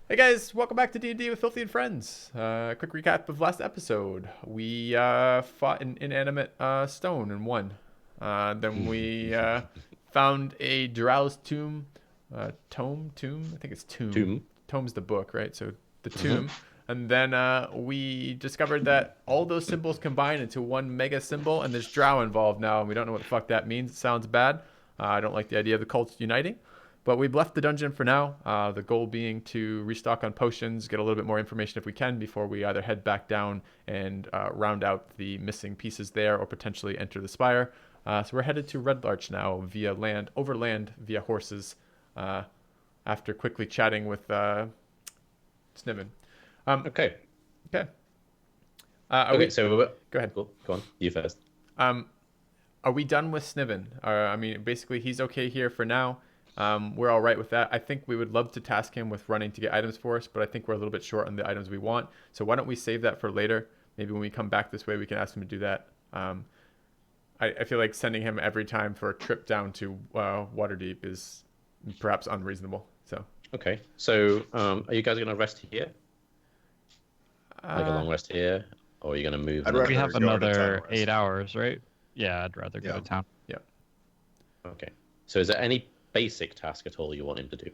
Hey guys, welcome back to D&D with Filthy and Friends. Quick recap of last episode. We fought an inanimate stone and won. Then we found a Drow's tomb. Tomb? I think it's tomb. Tomb. Tome's the book, right? So the tomb. And then we discovered that all those symbols combine into one mega symbol, and there's Drow involved now, and we don't know what the fuck that means. It sounds bad. I don't like the idea of the cults uniting. But we've left the dungeon for now, the goal being to restock on potions, get a little bit more information if we can before we either head back down and round out the missing pieces there or potentially enter the spire. So we're headed to Red Larch now via land, overland via horses, after quickly chatting with Sniven. Okay. Okay. So go ahead. Cool. Go on. You first. Are we done with Sniven? I mean, basically, he's okay here for now. We're all right with that. I think we would love to task him with running to get items for us, but I think we're a little bit short on the items we want. So why don't we save that for later? Maybe when we come back this way, we can ask him to do that. I feel like sending him every time for a trip down to Waterdeep is perhaps unreasonable. So Okay. So are you guys going to rest here? Like a long rest here? Or are you going to move? I'd rather We have go to another town 8 hours, right? Yeah, I'd rather go Yeah. to town. Okay. So is there any basic task at all you want him to do?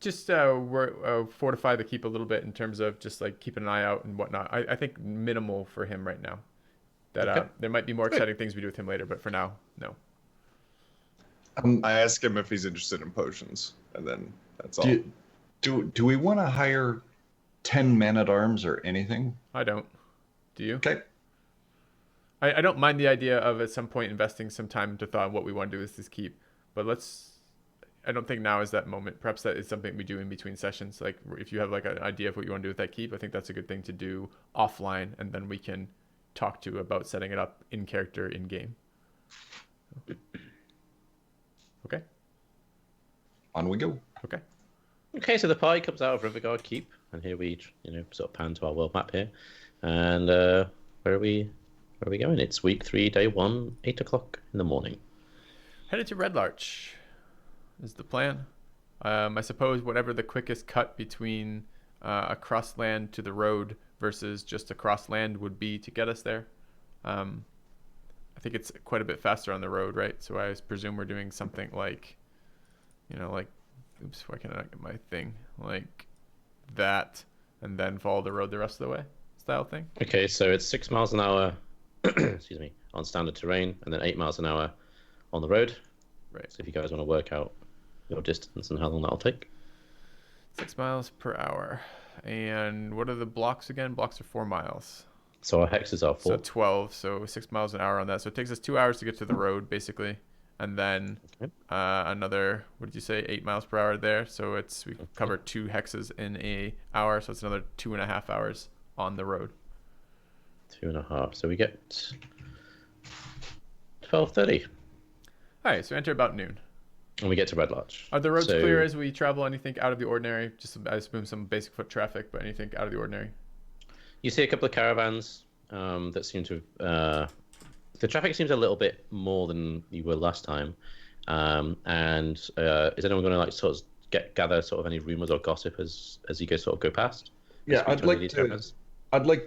Just fortify the keep a little bit in terms of just like keeping an eye out and whatnot. I think minimal for him right now. That Okay. There might be more exciting things we do with him later, but for now, no. I ask him if he's interested in potions, and then that's all. Do we want to hire 10 men-at-arms or anything? I don't. Do you? Okay. I don't mind the idea of at some point investing some time to thought on what we want to do with this keep, but I don't think now is that moment. Perhaps that is something we do in between sessions. Like if you have like an idea of what you want to do with that keep, I think that's a good thing to do offline, and then we can talk to about setting it up in character in game. Okay. On we go. Okay. Okay, so the party comes out of Riverguard Keep, and here we, sort of pan to our world map here. And where are we going? It's week 3, day 1, 8 o'clock in the morning. Headed to Red Larch is the plan. I suppose whatever the quickest cut between across land to the road versus just across land would be to get us there. I think it's quite a bit faster on the road, right? So I presume we're doing something like, oops, why can't I get my thing? Like that, and then follow the road the rest of the way style thing. Okay, so it's 6 miles an hour, excuse me, on standard terrain, and then 8 miles an hour on the road. Right. So if you guys want to work out your distance and how long that'll take. 6 miles per hour. And what are the blocks again? Blocks are 4 miles. So our hexes are 4. So 12, so 6 miles an hour on that. So it takes us 2 hours to get to the road, basically. And then another, what did you say, 8 miles per hour there. So we cover 2 hexes in a hour. So it's another 2.5 hours on the road. 2.5. So we get 12:30. All right, so enter about noon. And we get to Red Larch. Are the roads clear as we travel? Anything out of the ordinary? Just, I assume, some basic foot traffic, but anything out of the ordinary? You see a couple of caravans that seem to the traffic seems a little bit more than you were last time. And is anyone going to like sort of gather sort of any rumors or gossip as you guys sort of go past? Yeah, I'd like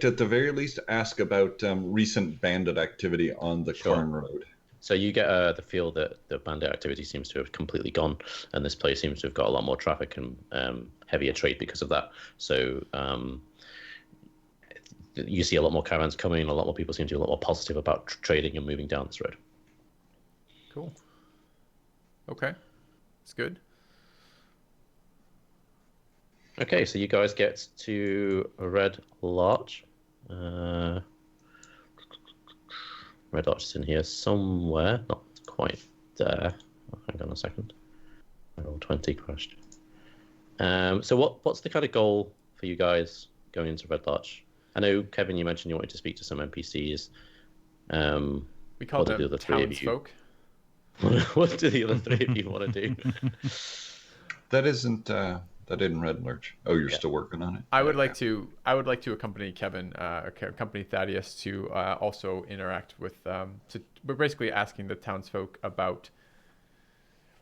to at the very least ask about recent bandit activity on the Corn Road. So you get the feel that the bandit activity seems to have completely gone, and this place seems to have got a lot more traffic and heavier trade because of that. So you see a lot more caravans coming, a lot more people seem to be a lot more positive about trading and moving down this road. Cool. Okay. That's good. Okay, so you guys get to Red Larch. Red Larch is in here somewhere, not quite there. Oh, hang on a second. Roll 20 crashed. So what's the kind of goal for you guys going into Red Larch? I know, Kevin, you mentioned you wanted to speak to some NPCs. We call them townsfolk. What do the other 3 of you want to do? That isn't Red Larch. Oh, you're still working on it. I would like to accompany Kevin, accompany Thaddeus to also interact with. We're basically asking the townsfolk about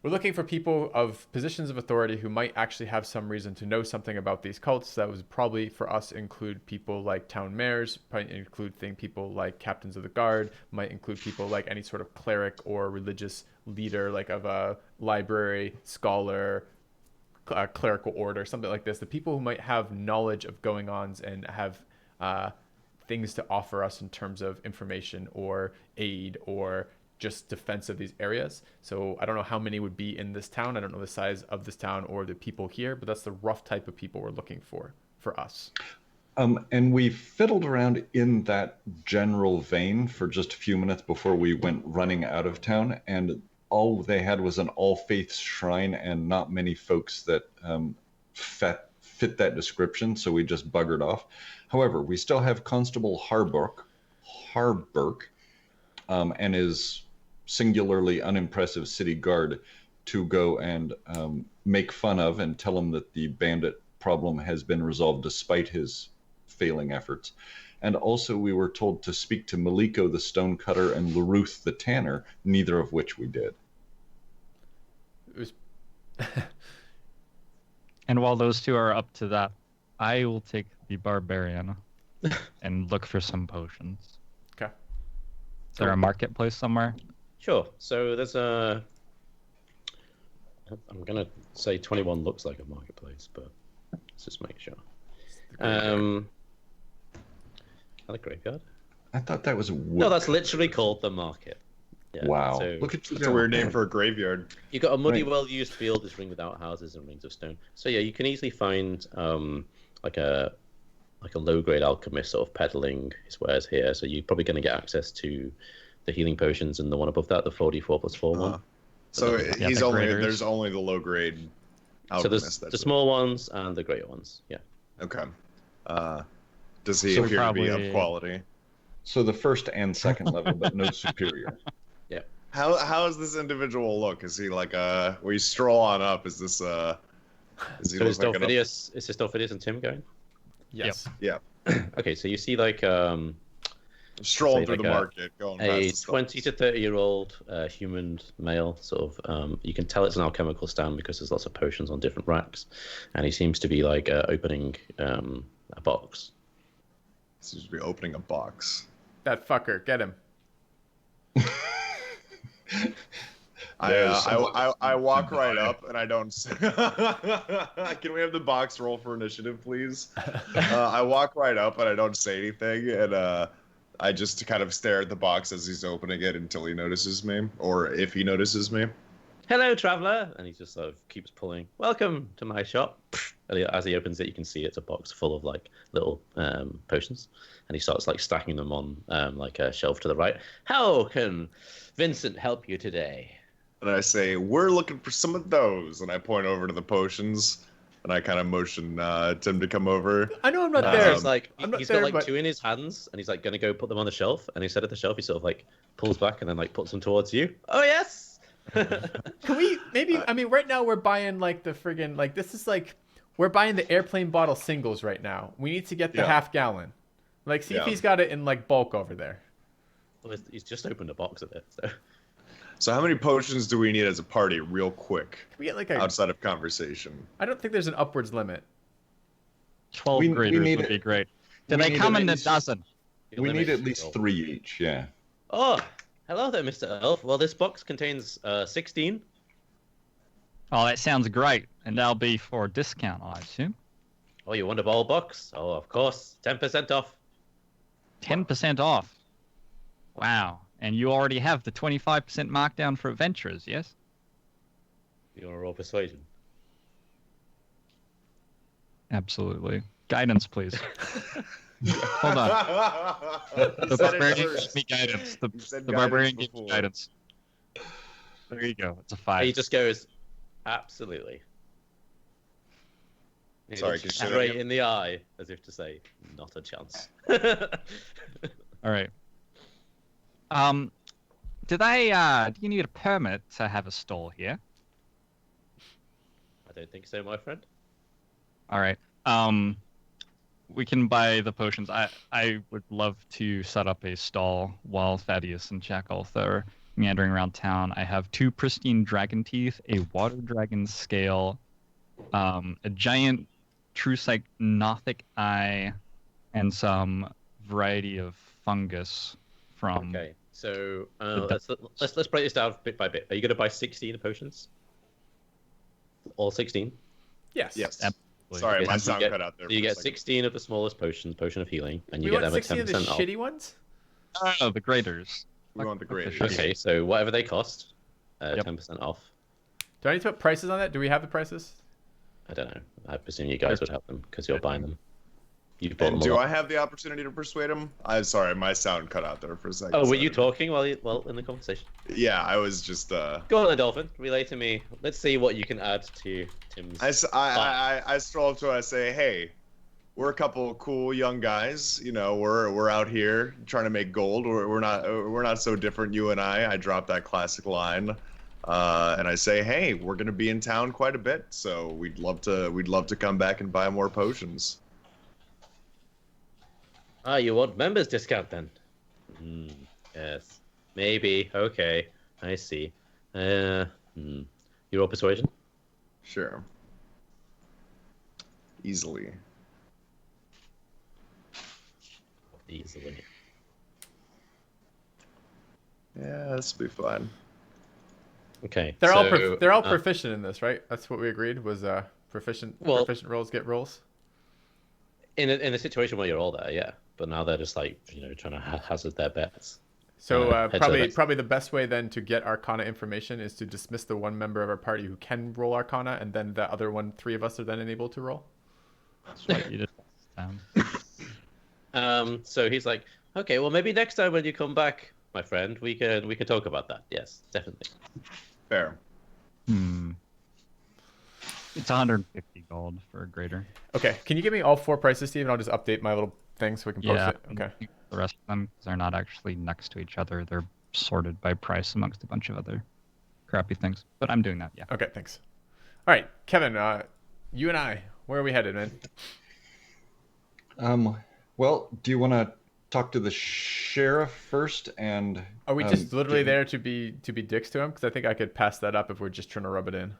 we're looking for people of positions of authority who might actually have some reason to know something about these cults. That would probably, for us, include people like town mayors, probably include people like captains of the guard, might include people like any sort of cleric or religious leader, like of a library, scholar, clerical order, something like this. The people who might have knowledge of going-ons and have things to offer us in terms of information or aid or just defense of these areas. So I don't know how many would be in this town. I don't know the size of this town or the people here, but that's the rough type of people we're looking for us. And we fiddled around in that general vein for just a few minutes before we went running out of town, and all they had was an All Faiths shrine and not many folks that fit that description, so we just buggered off. However, we still have Constable Harburk, and his singularly unimpressive city guard to go and make fun of and tell him that the bandit problem has been resolved despite his failing efforts. And also we were told to speak to Maliko the stonecutter and Laruth the tanner, neither of which we did. It was And while those two are up to that, I will take the barbarian and look for some potions. okay. Is there a marketplace somewhere? Sure. So there's a. I'm gonna say 21 looks like a marketplace, but let's just make sure. The graveyard. I thought that was a No, that's literally called the market. Yeah, wow. So Look at you. That's a weird name for a graveyard. you got a muddy, Right. well-used field that's ringed without houses and rings of stone. So yeah, you can easily find like a low-grade alchemist sort of peddling his wares here. So you're probably going to get access to the healing potions and the one above that, the 44+4 one. So Yeah, he's the only graders. there's only the low grade So alchemist. there's the small ones and the greater ones. Yeah. Okay. Does he So appear to be probably- of quality? So the first and second level, but no superior. How does this individual look? Is he like we stroll on up? Is this is he So look is like Dolphidius and Tim going? Yes. Okay, so you see like strolling say through like the a- market, going past a the stalls? 20 to 30-year-old human male, sort of. You can tell it's an alchemical stand because there's lots of potions on different racks, and he seems to be like opening a box. Seems to be opening a box. That fucker, get him. I walk right up and I don't. Can we have the box roll for initiative, please? I walk right up and I don't say anything, and I just kind of stare at the box as he's opening it until he notices me, or if he notices me. Hello, traveler, and he just sort of keeps pulling. Welcome to my shop. And as he opens it, you can see it's a box full of like little potions, and he starts like stacking them on like a shelf to the right. How can Vincent help you today? And I say, we're looking for some of those. And I point over to the potions, and I kind of motion Tim to come over. I know I'm not And there. he's like, I'm not he's there, got like but- two in his hands, and he's like gonna go put them on the shelf. And instead of the shelf, he sort of like pulls back and then like puts them towards you. Oh yes. Can we maybe? I mean, right now we're buying like the friggin' like this is like we're buying the airplane bottle singles right now. We need to get the Yeah. half gallon. Like, see if Yeah. he's got it in like bulk over there. Well, he's just opened a box of it. So. So how many potions do we need as a party, real quick, Can we get like a? outside of conversation? I don't think there's an upwards limit. 12 We graders need would it. be great. Do We they need come at in a least- dozen? We need at least 3 each, yeah. Oh, hello there, Mr. Elf. Well, this box contains 16. Oh, that sounds great. And that'll be for a discount, I assume. Oh, you want a ball box? Oh, of course. 10% off. 10% off. Wow. And you already have the 25% markdown for adventurers, yes? You want to roll persuasion? Absolutely. Guidance, please. Hold on. The The barbarian gave me guidance. The barbarian gave me before. guidance. There you go. It's a 5. He just goes, absolutely. He Sorry, looks can you say that straight again? in the eye, as if to say, not a chance. All right. Do you need a permit to have a stall here? I don't think so, my friend. All right. We can buy the potions. I would love to set up a stall while Thaddeus and Chakolth are meandering around town. I have 2 pristine dragon teeth, a water dragon scale, a giant true Nothic eye, and some variety of fungus from. Okay, so The let's break this down bit by bit. Are you going to buy 16 potions? All 16? Yes. Yes. Absolutely. Sorry, Okay, my so sound cut out there. So you for a get second. 16 of the smallest potions, potion of healing, and you We get want them at 16 of the 10% off. shitty ones? Oh, the graders. We want the Fuck the graders. shitty Okay, so whatever they cost, Yep. 10% off. Do I need to put prices on that? Do we have the prices? I don't know. I presume you guys would have them because you're buying them. You bought And them do all. I have the opportunity to persuade him? I'm sorry, my sound cut out there for a second. Oh, were Sorry. you talking while in the conversation? Yeah, I was just. Go on then, Dolphin. Relay to me. Let's see what you can add to Tim's. I stroll up to him. I say, "Hey, we're a couple of cool young guys. You know, we're out here trying to make gold. We're not so different, you and I." I drop that classic line, and I say, "Hey, we're gonna be in town quite a bit, so we'd love to come back and buy more potions." Ah, you want members discount then? Yes. Maybe. Okay. I see. You roll persuasion? Sure. Easily. Easily. Yeah, this will be fine. Okay. They're all so, proficient in this, right? That's what we agreed was proficient rolls get rolls. in a situation where you're all there, yeah. But now they're just like trying to hazard their bets. So head to the next. probably the best way then to get Arcana information is to dismiss the one member of our party who can roll Arcana, and then the other 3 of us are then enabled to roll. That's what you did last time. So he's like, okay, well maybe next time when you come back, my friend, we can talk about that. Yes, definitely. Fair. It's 150 gold for a grader. Okay, can you give me all 4 prices, Steve, and I'll just update my little thing so we can post it. Okay. The rest of them, because they're not actually next to each other, they're sorted by price amongst a bunch of other crappy things. But I'm doing that, yeah. Okay, thanks. All right, Kevin, you and I, where are we headed, man? Well, do you want to talk to the sheriff first? And Are we just literally there to be dicks to him? Because I think I could pass that up if we're just trying to rub it in.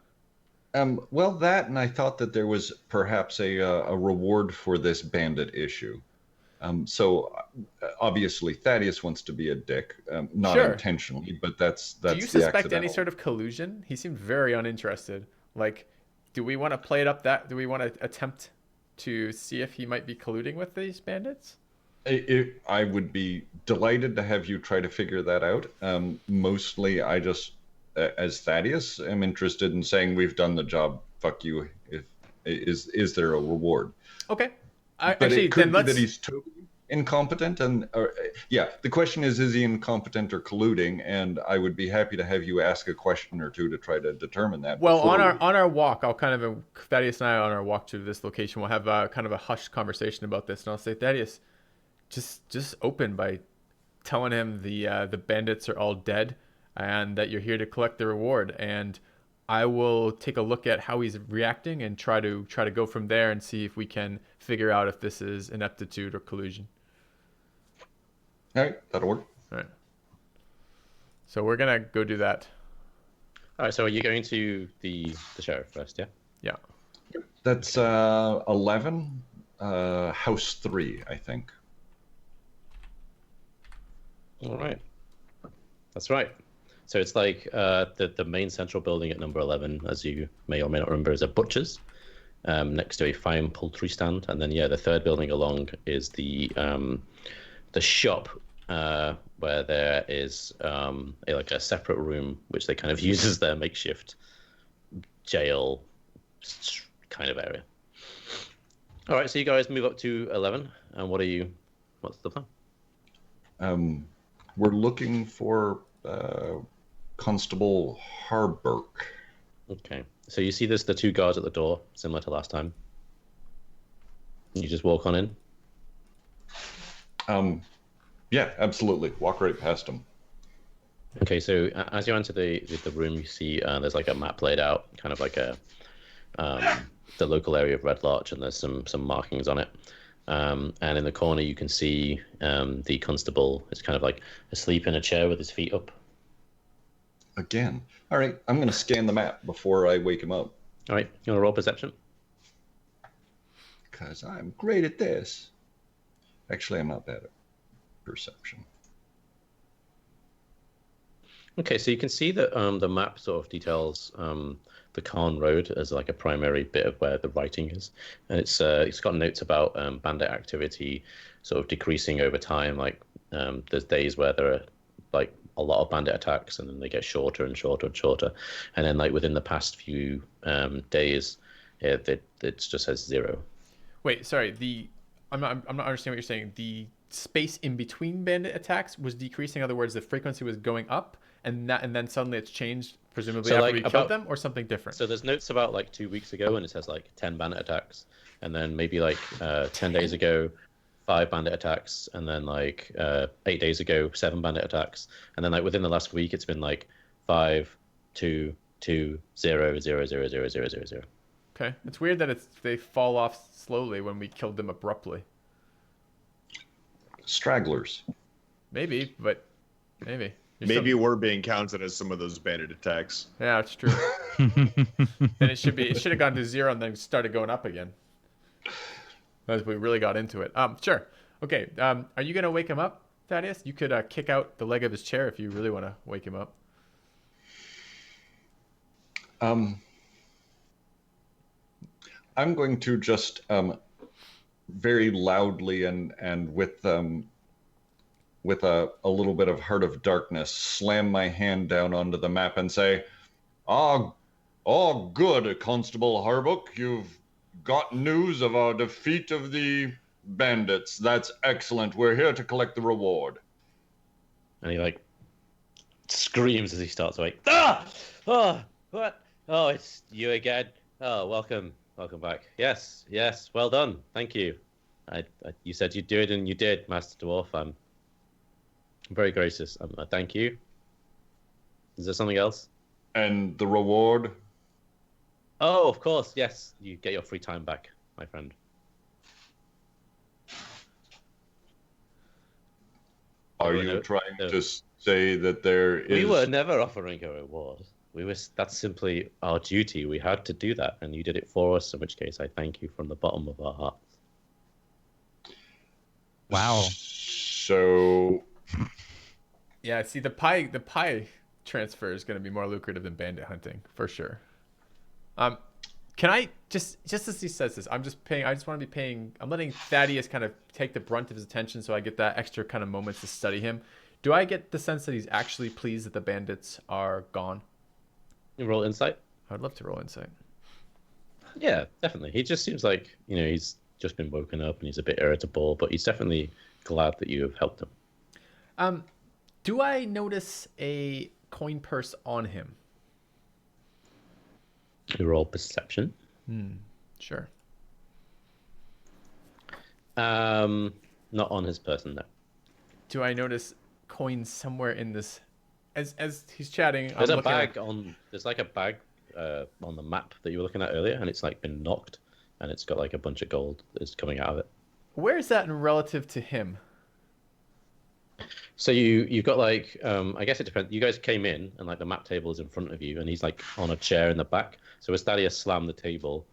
Well, that, and I thought that there was perhaps a reward for this bandit issue. So obviously Thaddeus wants to be a dick, not Sure. intentionally, but that's Do you the suspect accidental. any sort of collusion? He seemed very uninterested. Like, do we want to play it up that? Do we want to attempt to see if he might be colluding with these bandits? I would be delighted to have you try to figure that out. Mostly, I just, as Thaddeus, am interested in saying we've done the job. Fuck you. Is there a reward? Okay. But Actually, it could then be let's. that he's totally incompetent, yeah. The question is he incompetent or colluding? And I would be happy to have you ask a question or two to try to determine that. Well, before on our walk, I'll kind of Thaddeus and I on our walk to this location, we'll have kind of a hushed conversation about this, and I'll say, Thaddeus, just open by telling him the bandits are all dead, and that you're here to collect the reward, and I will take a look at how he's reacting and try to go from there and see if we can figure out if this is ineptitude or collusion. All right, that'll work. All right. So we're gonna go do that. All right. So are you going to the sheriff first? Yeah. Yeah. That's 11, house 3, I think. All right. That's right. So it's like the main central building at number 11, as you may or may not remember, is a butcher's next to a fine poultry stand, and then the third building along is the shop where there is like a separate room which they kind of use as their makeshift jail kind of area. All right, so you guys move up to 11, and what's the plan? We're looking for Constable Harburg. Okay, so you see there's the 2 guards at the door, similar to last time. You just walk on in. Yeah, absolutely. Walk right past them. Okay, so as you enter the room, you see there's like a map laid out, kind of like the local area of Red Larch, and there's some markings on it. And in the corner, you can see the constable is kind of like asleep in a chair with his feet up. Again. All right, I'm going to scan the map before I wake him up. All right, you want to roll perception? Because I'm great at this. Actually, I'm not bad at perception. Okay, so you can see that the map sort of details the Khan Road as like a primary bit of where the writing is, and it's got notes about bandit activity sort of decreasing over time. Like there's days where there are like a lot of bandit attacks, and then they get shorter and shorter and shorter, and then like within the past few days, it just says 0. Wait, sorry. I'm not understanding what you're saying. The space in between bandit attacks was decreasing. In other words, the frequency was going up, and then suddenly it's changed, presumably So, after like, we killed them, or something different. So there's notes about like 2 weeks ago, and it says like 10 bandit attacks, and then maybe like 10 days ago, 5 bandit attacks, and then like 8 days ago, 7 bandit attacks, and then like within the last week, it's been like 5, 2, 2, 0, 0, 0, 0, 0, 0, 0. Okay, it's weird that they fall off slowly when we killed them abruptly. Stragglers. Maybe, but maybe. Maybe we're being counted as some of those bandit attacks. Yeah, it's true. Then it should have gone to 0 and then started going up again. As we really got into it. Sure. Okay. Are you gonna wake him up, Thaddeus? You could kick out the leg of his chair if you really want to wake him up. I'm going to just very loudly and with a little bit of Heart of Darkness slam my hand down onto the map and say, "Oh, good, Constable Harbuck. You've got news of our defeat of the bandits. That's excellent. We're here to collect the reward." And he like screams as he starts awake. Ah! Oh, what? Oh, it's you again. Oh, welcome back. Yes, well done. Thank you. You said you'd do it, and you did, Master Dwarf. I'm very gracious. Thank you. Is there something else? And the reward? Oh, of course. Yes, you get your free time back, my friend. Are you trying to say that there is... We were never offering a reward. That's simply our duty. We had to do that, and you did it for us, in which case I thank you from the bottom of our hearts. Wow. So... Yeah, see, the pie transfer is going to be more lucrative than bandit hunting, for sure. Can I just as he says this, I just want to be paying, I'm letting Thaddeus kind of take the brunt of his attention so I get that extra kind of moments to study him. Do I get the sense that he's actually pleased that the bandits are gone? You roll insight? I would love to roll insight. Yeah, definitely. He just seems like, he's just been woken up and he's a bit irritable, but he's definitely glad that you have helped him. Do I notice a coin purse on him? You roll perception. Sure. Not on his person, no. Do I notice coins somewhere in this? As he's chatting, There's I'm a bag looking there's like a bag on the map that you were looking at earlier, and it's like been knocked, and it's got like a bunch of gold that's coming out of it. Where is that in relative to him? So you've got like I guess it depends. You guys came in and like the map table is in front of you, and he's like on a chair in the back. So as Thaddeus slammed the table,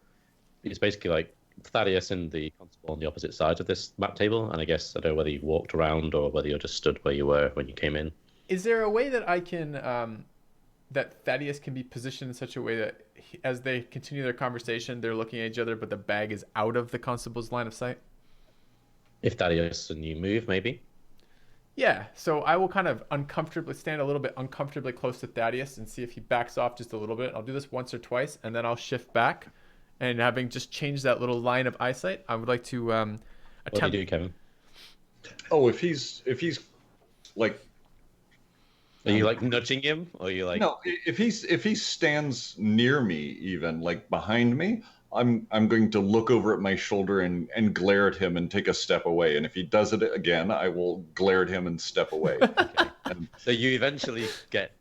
it's basically like Thaddeus and the constable on the opposite sides of this map table. And I guess I don't know whether you walked around or whether you just stood where you were when you came in. Is there a way that I can that Thaddeus can be positioned in such a way that as they continue their conversation, they're looking at each other, but the bag is out of the constable's line of sight? If Thaddeus and you move, maybe. Yeah, so I will kind of stand a little bit uncomfortably close to Thaddeus and see if he backs off just a little bit. I'll do this once or twice, and then I'll shift back. And having just changed that little line of eyesight, I would like to attempt... What do you do, Kevin? Oh, if he's like... Are you like nudging him, or are you like... No, if he stands near me, even like behind me, I'm going to look over at my shoulder and glare at him and take a step away. And if he does it again, I will glare at him and step away. Okay. So you eventually get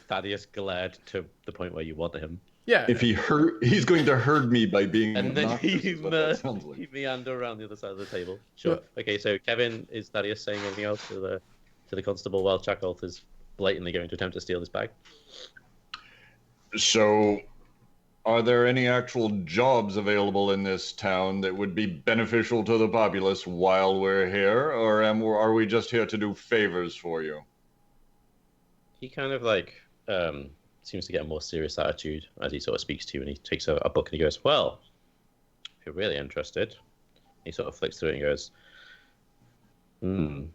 Thaddeus glared to the point where you want him. Yeah. If he's going to herd me by being and then obnoxious, you is what that sounds like. you meander around the other side of the table. Sure. Okay, so Kevin, is Thaddeus saying anything else to the constable while Chakolth is blatantly going to attempt to steal this bag. So, are there any actual jobs available in this town that would be beneficial to the populace while we're here, or are we just here to do favors for you? He kind of like seems to get a more serious attitude as he sort of speaks to you, and he takes a book and he goes, "Well, if you're really interested," he sort of flicks through it and goes,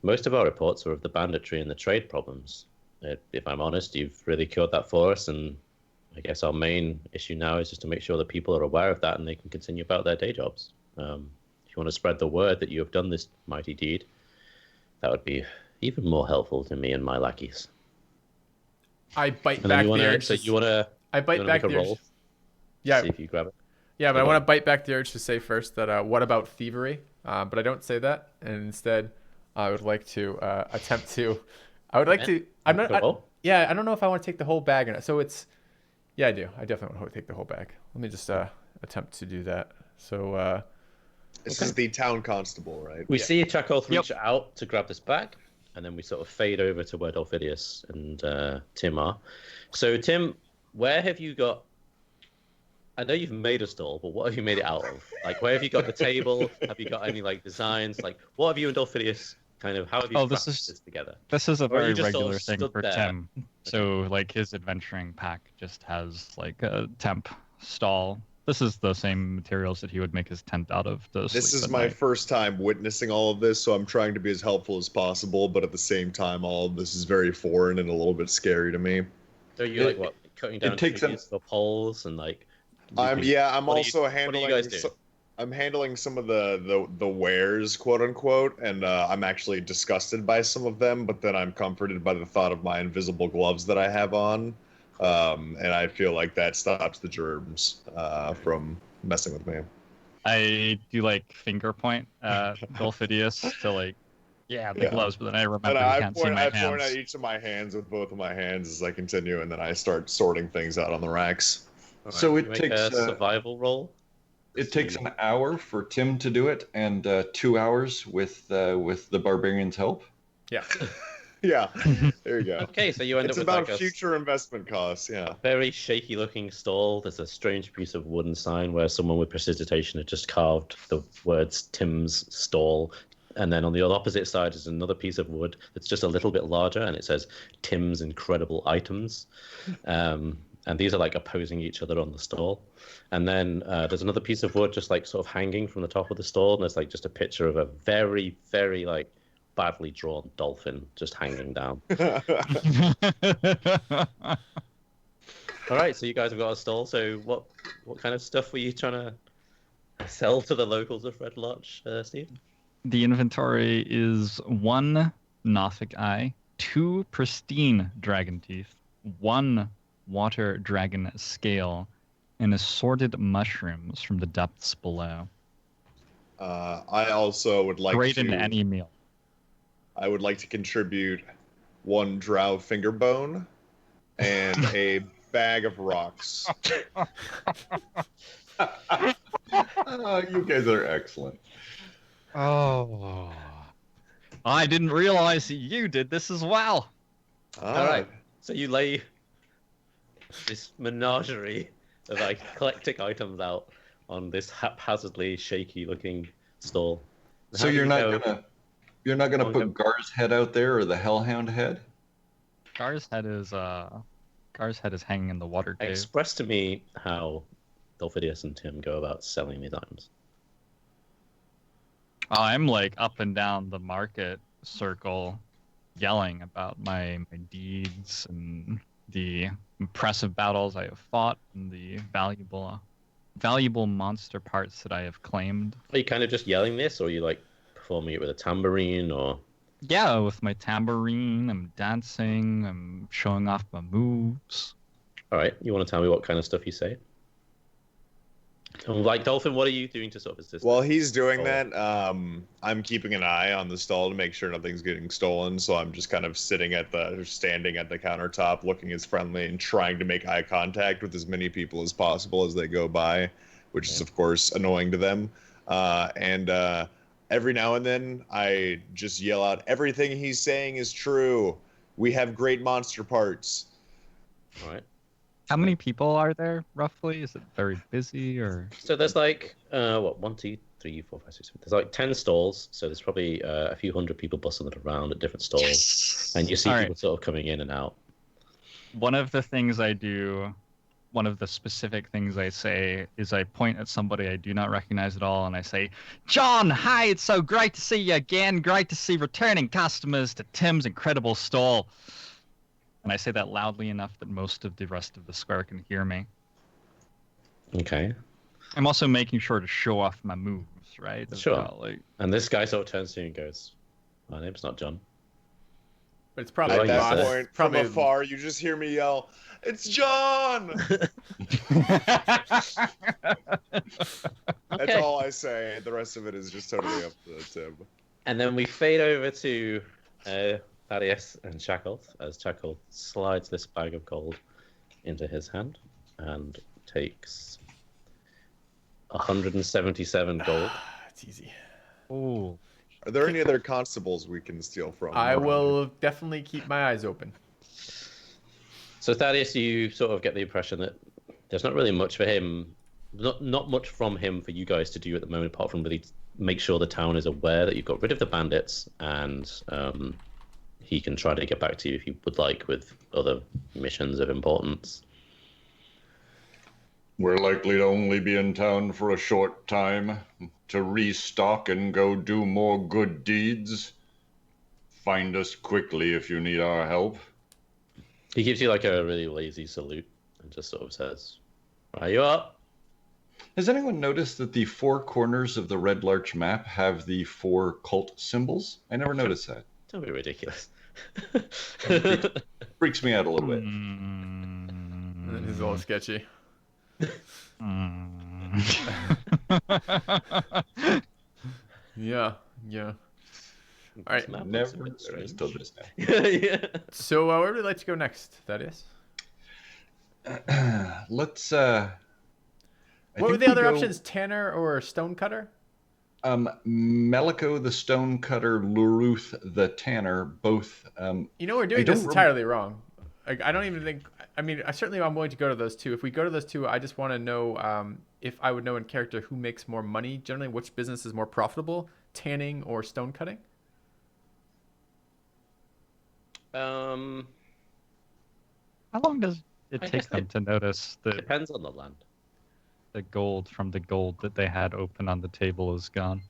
"Most of our reports are of the banditry and the trade problems. If I'm honest, you've really cured that for us, and I guess our main issue now is just to make sure that people are aware of that and they can continue about their day jobs. If you want to spread the word that you have done this mighty deed, that would be even more helpful to me and my lackeys." I bite And back then the urge. so you want to I bite back make a the urge. roll? Yeah, See if you grab it. yeah, but I Hold want on. to bite back the urge to say first that what about thievery? But I don't say that, and instead, I would like to attempt to. I would like to. I'm not. Yeah, I don't know if I want to take the whole bag or not. So it's. Yeah, I do. I definitely want to take the whole bag. Let me just attempt to do that. So. This is the town constable, right? We see Chakolth reach out to grab this bag, and then we sort of fade over to where Dolphidius and Tim are. So, Tim, where have you got... I know you've made a stall, but what have you made it out of? Like, where have you got the table? Have you got any, like, designs? Like, what have you and Dolphidius kind of... How have you crafted this together? This is a Or you very just sort of regular thing stood for there? Tim. So, like, his adventuring pack just has, like, a temp stall. This is the same materials that he would make his tent out of. This is my first time witnessing all of this, so I'm trying to be as helpful as possible, but at the same time, all of this is very foreign and a little bit scary to me. So you like what? Cutting down trees for poles and like... I'm also handling... What are you guys doing? I'm handling some of the wares, quote unquote, and I'm actually disgusted by some of them, but then I'm comforted by the thought of my invisible gloves that I have on. And I feel like that stops the germs from messing with me. I do like finger point Dolphidius to like, the gloves, but then I remember I can't see my hands. point at each of my hands with both of my hands as I continue, and then I start sorting things out on the racks. Right. So it takes a survival roll. It takes an hour for Tim to do it, and 2 hours with the barbarian's help. Yeah. Yeah, there you go. Okay, so you end it's up with about like future investment costs, yeah. Very shaky-looking stall. There's a strange piece of wooden sign where someone with prestidigitation had just carved the words Tim's Stall. And then on the opposite side is another piece of wood that's just a little bit larger, and it says Tim's Incredible Items. And these are like opposing each other on the stall. And then there's another piece of wood just like sort of hanging from the top of the stall, and there's like just a picture of a very, very like badly drawn dolphin just hanging down. All right, so you guys have got a stall. So what kind of stuff were you trying to sell to the locals of Red Larch, Steve? The inventory is 1 Nothic Eye, 2 pristine dragon teeth, 1 water dragon scale, and assorted mushrooms from the depths below. I also would like Great in any meal. I would like to contribute 1 drow finger bone and a bag of rocks. You guys are excellent. Oh. I didn't realize that you did this as well. All right. So you lay this menagerie of like eclectic items out on this haphazardly shaky-looking stall. So you're not gonna put Gar's head out there, or the Hellhound head? Gar's head is hanging in the water cave. Express to me how Dolphidius and Tim go about selling these items. I'm like up and down the market circle yelling about my deeds and the impressive battles I have fought and the valuable monster parts that I have claimed. Are you kind of just yelling this, or are you like performing it with a tambourine, or? Yeah, with my tambourine, I'm dancing, I'm showing off my moves. All right, you want to tell me what kind of stuff you say? Like Dolphin, what are you doing to sort of assist? While he's doing that, I'm keeping an eye on the stall to make sure nothing's getting stolen. So I'm just kind of standing at the countertop, looking as friendly and trying to make eye contact with as many people as possible as they go by, which is of course annoying to them. And every now and then, I just yell out, "Everything he's saying is true. We have great monster parts. All right. How many people are there roughly? Is it very busy or? So there's like what 1, 2, 3, 4, 5, 6. There's like 10 stalls. So there's probably a few hundred people bustling around at different stalls, and you see All people right. sort of coming in and out. One of the things I do, one of the specific things I say is I point at somebody I do not recognize at all and I say, John, hi, it's so great to see you again. Great to see returning customers to Tim's incredible stall. And I say that loudly enough that most of the rest of the square can hear me. Okay. I'm also making sure to show off my moves, right? As Sure. well, like, And this guy sort of turns to you and goes, "My name's not John." But it's probably At like that you said. point, Probably from afar, you just hear me yell, "It's John!" That's all I say. The rest of it is just totally up to Tim. And then we fade over to Thaddeus and Chakolth as Chakolth slides this bag of gold into his hand and takes 177 gold. It's easy. Ooh. Are there any other constables we can steal from? I will definitely keep my eyes open. So Thaddeus, you sort of get the impression that there's not really much for him, not much from him for you guys to do at the moment, apart from really make sure the town is aware that you've got rid of the bandits, and he can try to get back to you if you would like with other missions of importance. We're likely to only be in town for a short time to restock and go do more good deeds. Find us quickly if you need our help. He gives you like a really lazy salute and just sort of says, "Are you up?" Has anyone noticed that the 4 corners of the Red Larch map have the 4 cult symbols? I never noticed that. Don't be ridiculous. Freaks me out a little bit. And then it's all sketchy. Yeah, yeah. All right. This map looks a Never bit noticed strange. till just now. Yeah. So where would we like to go next, Thaddeus? Let's What were the other options? Tanner or stonecutter? Melico the stonecutter, Luruth the tanner, both. You know, we're doing don't this entirely wrong. Like, I don't even think. I mean, I'm willing to go to those two. If we go to those two, I just want to know if I would know in character who makes more money. Generally, which business is more profitable, tanning or stone cutting? How long does it I take guess them to notice that Depends on the land. the gold from the gold that they had open on the table is gone?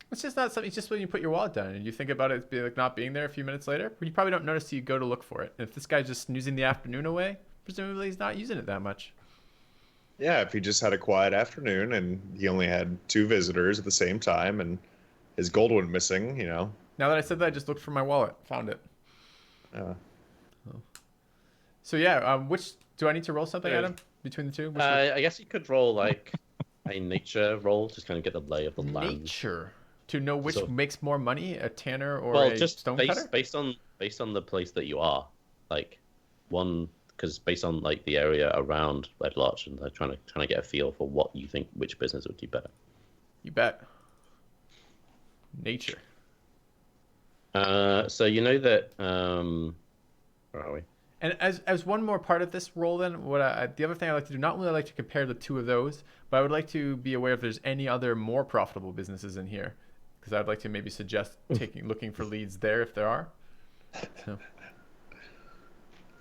It's just not something. It's just when you put your wallet down and you think about it, be like not being there a few minutes later. You probably don't notice till you go to look for it. And if this guy's just snoozing the afternoon away, presumably he's not using it that much. Yeah, if he just had a quiet afternoon and he only had 2 visitors at the same time and his gold went missing, you know. Now that I said that, I just looked for my wallet, found it. So yeah, which do I need to roll something, Yeah. Adam? Between the two? Which I guess you could roll like a nature roll, just kind of get the lay of the land. nature to know which So- makes more money, a tanner or Well, a just stonecutter? based on the place that you are, like one, because based on like the area around Red Larch, and they're trying to get a feel for what you think which business would do better. You bet. Nature. So you know that where are we? And as one more part of this roll, then the other thing I like to do, not only I like to compare the two of those, but I would like to be aware if there's any other more profitable businesses in here, because I'd like to maybe suggest looking for leads there if there are. So,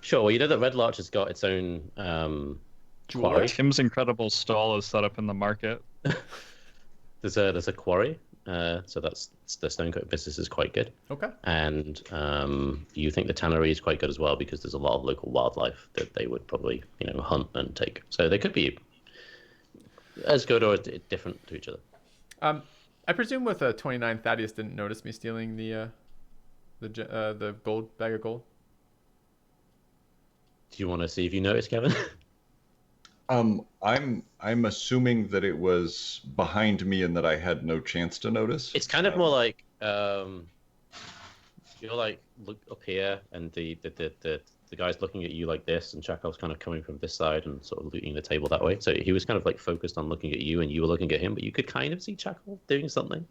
Sure. Well, you know that Red Larch has got its own jeweler. quarry. Tim's incredible stall is set up in the market. There's a quarry. So that's the stonecutter business is quite good. Okay. And you think the tannery is quite good as well because there's a lot of local wildlife that they would probably hunt and take. So they could be as good or different to each other. I presume with 29, Thaddeus didn't notice me stealing the gold bag of gold. Do you want to see if you notice, Kevin? I'm assuming that it was behind me and that I had no chance to notice. It's kind of more like you're like look up here, and the guy's looking at you like this, and Chakolth's kind of coming from this side and sort of looting the table that way. So he was kind of like focused on looking at you, and you were looking at him, but you could kind of see Chakolth doing something.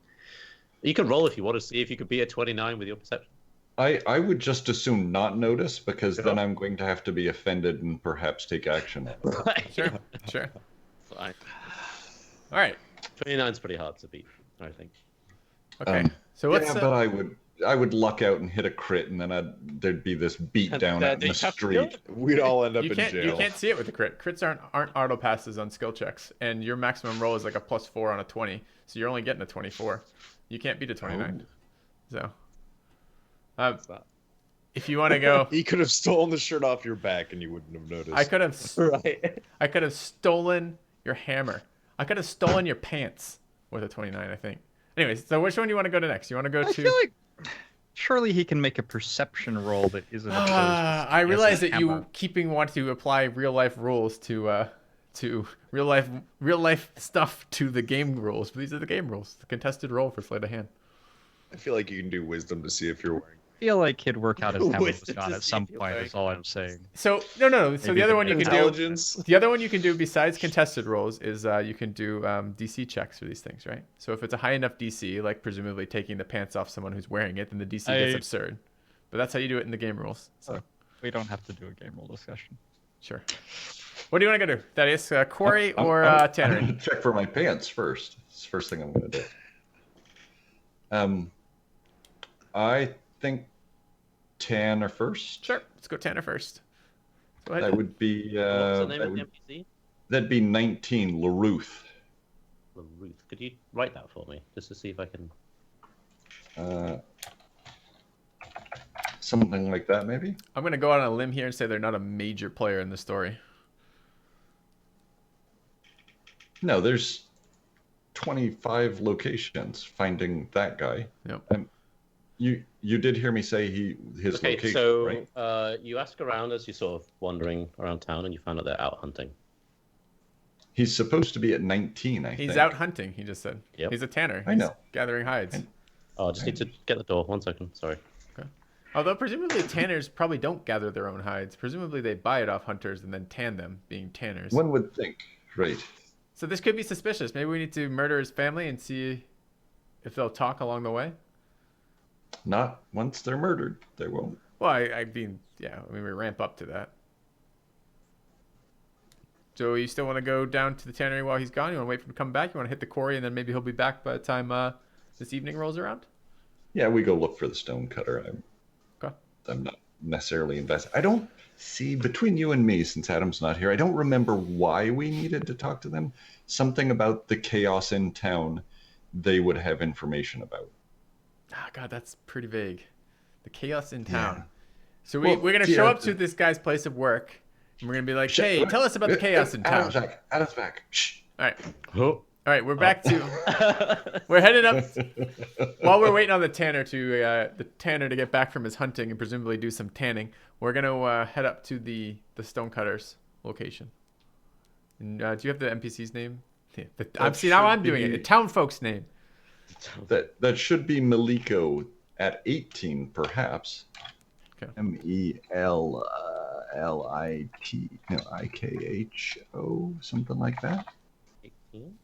You can roll if you want to see if you could be a 29 with your perception. I would just assume not notice, because then Yeah. I'm going to have to be offended and perhaps take action. Right. Sure, sure. Fine. All right. 29's pretty hard to beat, I think. Okay. So what's Yeah, but I would luck out and hit a crit, and then there'd be this beat And, down out in do the you have to do street. it? We'd all end up you in can't jail. you can't see it with the crit. Crits aren't auto passes on skill checks, and your maximum roll is like a +4 on a 20, so you're only getting a 24. You can't beat a 29. So, What's that? if you want to go, He could have stolen the shirt off your back and you wouldn't have noticed. Right. I could have stolen your hammer. I could have stolen your pants with a 29, I think. Anyways, so which one do you want to go to next? You want to go I to? feel like surely he can make a perception roll that isn't. opposed to I realize that hammer. you want to apply real life rules to real life stuff to the game rules. But these are the game rules. The contested roll for sleight of hand. I feel like you can do wisdom to see if you're wearing. I feel like he'd work out his hammer was Wisdom gone to at see some if you're point. wearing Is all I'm saying. So no. So Maybe the other the one you can do. Intelligence. The other one you can do besides contested rolls is you can do DC checks for these things, right? So if it's a high enough DC, like presumably taking the pants off someone who's wearing it, then the DC gets absurd. But that's how you do it in the game rules. So We don't have to do a game roll discussion. sure. What do you want to go do? That is Quarry or I'm Tannery? going to check for my pants first. It's the first thing I'm going to do. I think Tanner first. Sure. Let's go Tanner first. Go ahead. That would be What's the name of the NPC? that'd be 19, LaRuth. Ruth. Could you write that for me, just to see if I can? Something like that, maybe. I'm going to go out on a limb here and say they're not a major player in the story. No, there's 25 locations. Finding that guy. Yep. You did hear me say his Okay, location, so right? you ask around as you're sort of wandering around town, and you find out they're out hunting. He's supposed to be at 19, I think. He's out hunting, he just said. Yep. He's a tanner. I He's know. gathering hides. Oh, I just need to get the door. 1 second. Sorry. Although presumably tanners probably don't gather their own hides. Presumably they buy it off hunters and then tan them, being tanners. One would think, right? So this could be suspicious. Maybe we need to murder his family and see if they'll talk along the way. Not once they're murdered, they won't. Well, I mean, yeah, we ramp up to that. So you still want to go down to the tannery while he's gone? You want to wait for him to come back? You want to hit the quarry and then maybe he'll be back by the time this evening rolls around? Yeah, we go look for the stonecutter. Okay. I'm not necessarily invested. I don't see, between you and me, since Adam's not here, I don't remember why we needed to talk to them. Something about the chaos in town they would have information about. Ah, God, that's pretty vague. The chaos in town. Yeah. So Well, we're going to show yeah. up to this guy's place of work and we're going to be like, hey, tell us about the chaos in town. Adam's back. Shh. All right. Oh. All right, we're back to... We're headed up... While we're waiting on the tanner to get back from his hunting and presumably do some tanning, we're going to head up to the stone-cutter's location. And, do you have the NPC's name? Yeah, now I'm doing it. The town folk's name. That should be Maliko at 18, perhaps. Okay. MELLIT, something like that. 18?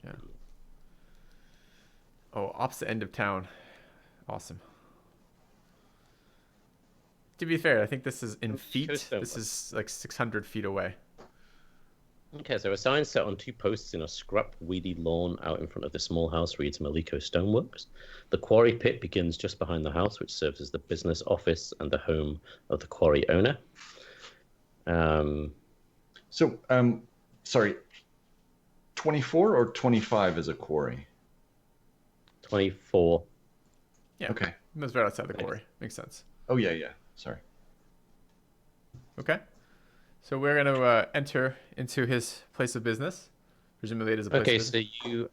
Yeah. Oh, opposite end of town. Awesome. To be fair, I think this is in feet. This is like 600 feet away. Okay, so a sign set on 2 posts in a scrub, weedy lawn out in front of the small house reads Maliko Stoneworks. The quarry pit begins just behind the house, which serves as the business office and the home of the quarry owner. Sorry, 24 or 25 is a quarry? 24. Yeah. Okay. That's right outside the quarry. Makes sense. Oh, yeah. Sorry. Okay. So we're going to enter into his place of business. Presumably it is a place Okay, of so business. you,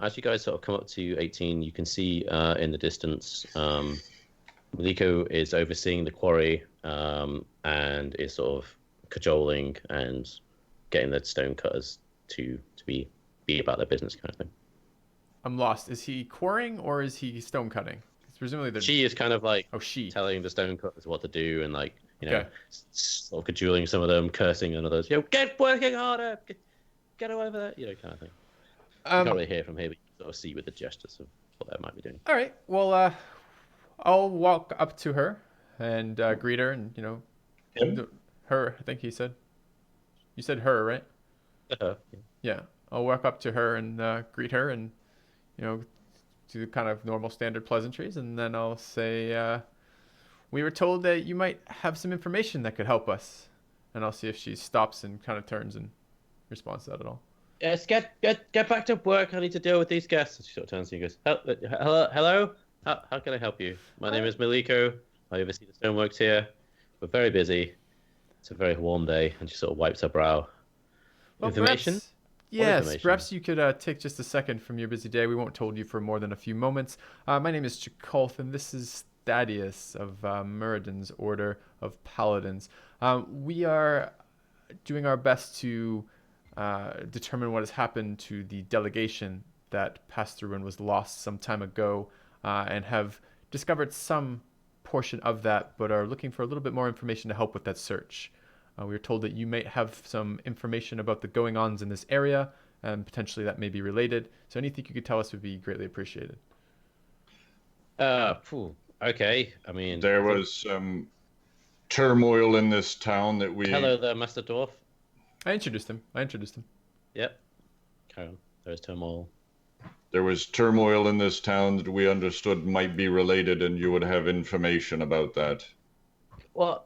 as you guys sort of come up to 18, you can see in the distance, Maliko is overseeing the quarry and is sort of cajoling and getting the stonecutters to be about their business kind of thing. I'm lost. Is he quarrying or is he stone cutting? Presumably they're... She is kind of like telling the stonecutters what to do and like, sort of cajoling some of them, cursing and others, get working harder, get over there, kind of thing. You can't really hear from here, but you can sort of see with the gestures of what they might be doing. All right. Well, I'll walk up to her and greet her, and Him? her. I think he said. You said her, right? Yeah. Yeah. I'll walk up to her and greet her, and do kind of normal standard pleasantries, and then I'll say, "We were told that you might have some information that could help us," and I'll see if she stops and kind of turns and responds to that at all. Yes, get back to work. I need to deal with these guests. She sort of turns to you and goes, hello? How can I help you? My name is Maliko. I oversee the stoneworks here. We're very busy. It's a very warm day. And she sort of wipes her brow. Well, Information? perhaps, yes, information? perhaps you could take just a second from your busy day. We won't hold you for more than a few moments. My name is Chakolth, and this is Thaddeus of Muradin's Order of Paladins. We are doing our best to determine what has happened to the delegation that passed through and was lost some time ago, and have discovered some portion of that, but are looking for a little bit more information to help with that search. We were told that you might have some information about the going-ons in this area, and potentially that may be related. So anything you could tell us would be greatly appreciated. Okay. I mean, There was some turmoil in this town that we. hello there, Master Dwarf. I introduced him. Yep. Carry on. There's turmoil. There was turmoil in this town that we understood might be related, and you would have information about that. Well,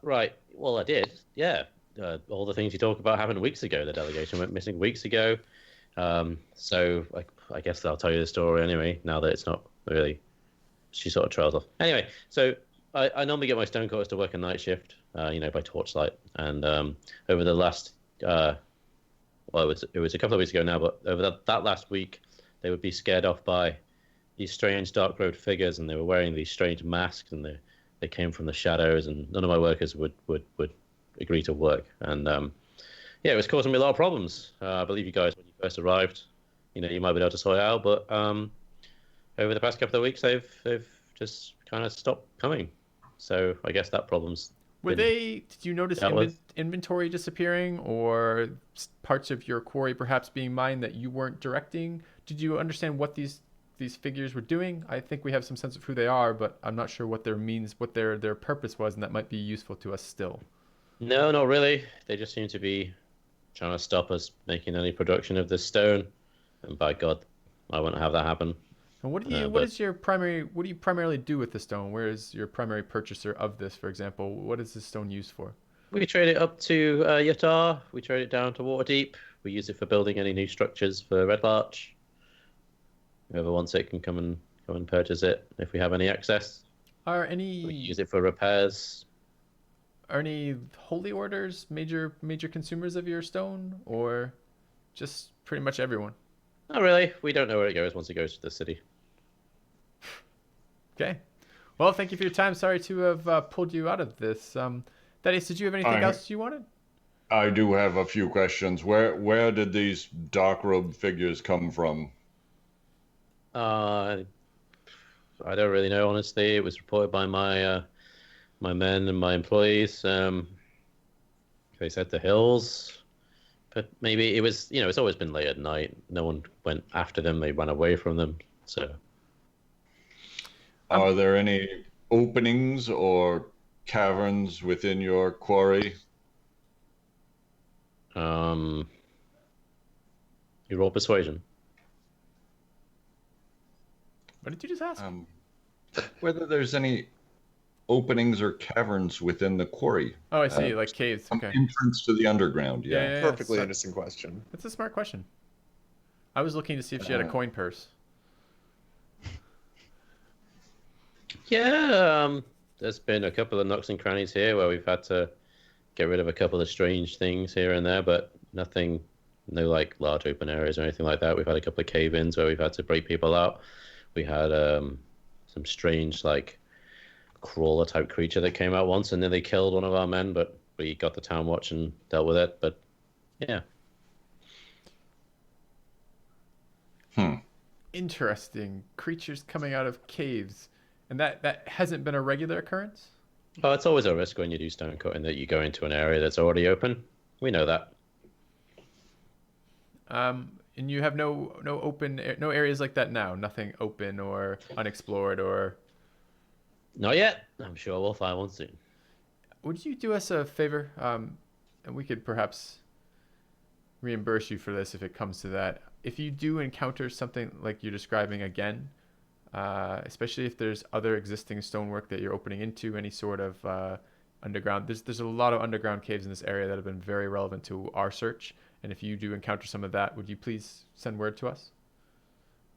right. Well, I did. Yeah. All the things you talk about happened weeks ago. The delegation went missing weeks ago. So I guess I'll tell you the story anyway, now that it's not really... She sort of trails off. Anyway, so I normally get my stonecutters to work a night shift, by torchlight. And over the last... well, it was a couple of weeks ago now, but over that last week, they would be scared off by these strange dark-robed figures, and they were wearing these strange masks, and they came from the shadows, and none of my workers would agree to work. And it was causing me a lot of problems. I believe you guys, when you first arrived, you might be able to sort it out, but over the past couple of weeks, they've just kind of stopped coming. So I guess that problem's... Did you notice inventory disappearing, or parts of your quarry perhaps being mined that you weren't directing? Did you understand what these figures were doing? I think we have some sense of who they are, but I'm not sure what their purpose was, and that might be useful to us still. No, not really. They just seem to be trying to stop us making any production of this stone, and by God, I won't have that happen. And what do you primarily do with the stone? Where is your primary purchaser of this, for example? What is this stone used for? We trade it up to Yatar. We trade it down to Waterdeep. We use it for building any new structures for Red Larch. Whoever wants it can come and purchase it if we have any excess. We use it for repairs. Are any holy orders major consumers of your stone, or just pretty much everyone? Not really. We don't know where it goes once it goes to the city. Okay. Well, thank you for your time. Sorry to have pulled you out of this. Thaddeus, did you have anything else you wanted? I do have a few questions. Where did these dark-robed figures come from? I don't really know, honestly. It was reported by my men and my employees. They said the hills, but maybe it was, it's always been late at night. No one went after them. They ran away from them. So, are there any openings or caverns within your quarry? You roll persuasion. What did you just ask? Whether there's any openings or caverns within the quarry. Oh, I see, like caves. Okay. Entrance to the underground. Yeah. Perfectly innocent question. That's a smart question. I was looking to see if she had a coin purse. Yeah, there's been a couple of nooks and crannies here where we've had to get rid of a couple of strange things here and there, but nothing, no like large open areas or anything like that. We've had a couple of cave-ins where we've had to break people out. We had some strange like crawler type creature that came out once and nearly killed one of our men, but we got the town watch and dealt with it. But yeah. Interesting. Creatures coming out of caves. And that hasn't been a regular occurrence? Oh, it's always a risk when you do stone cutting that you go into an area that's already open. We know that. And you have no areas like that now? Nothing open or unexplored or... Not yet. I'm sure we'll find one soon. Would you do us a favor? And we could perhaps reimburse you for this if it comes to that. If you do encounter something like you're describing again, especially if there's other existing stonework that you're opening into, any sort of underground. There's a lot of underground caves in this area that have been very relevant to our search. And if you do encounter some of that, would you please send word to us?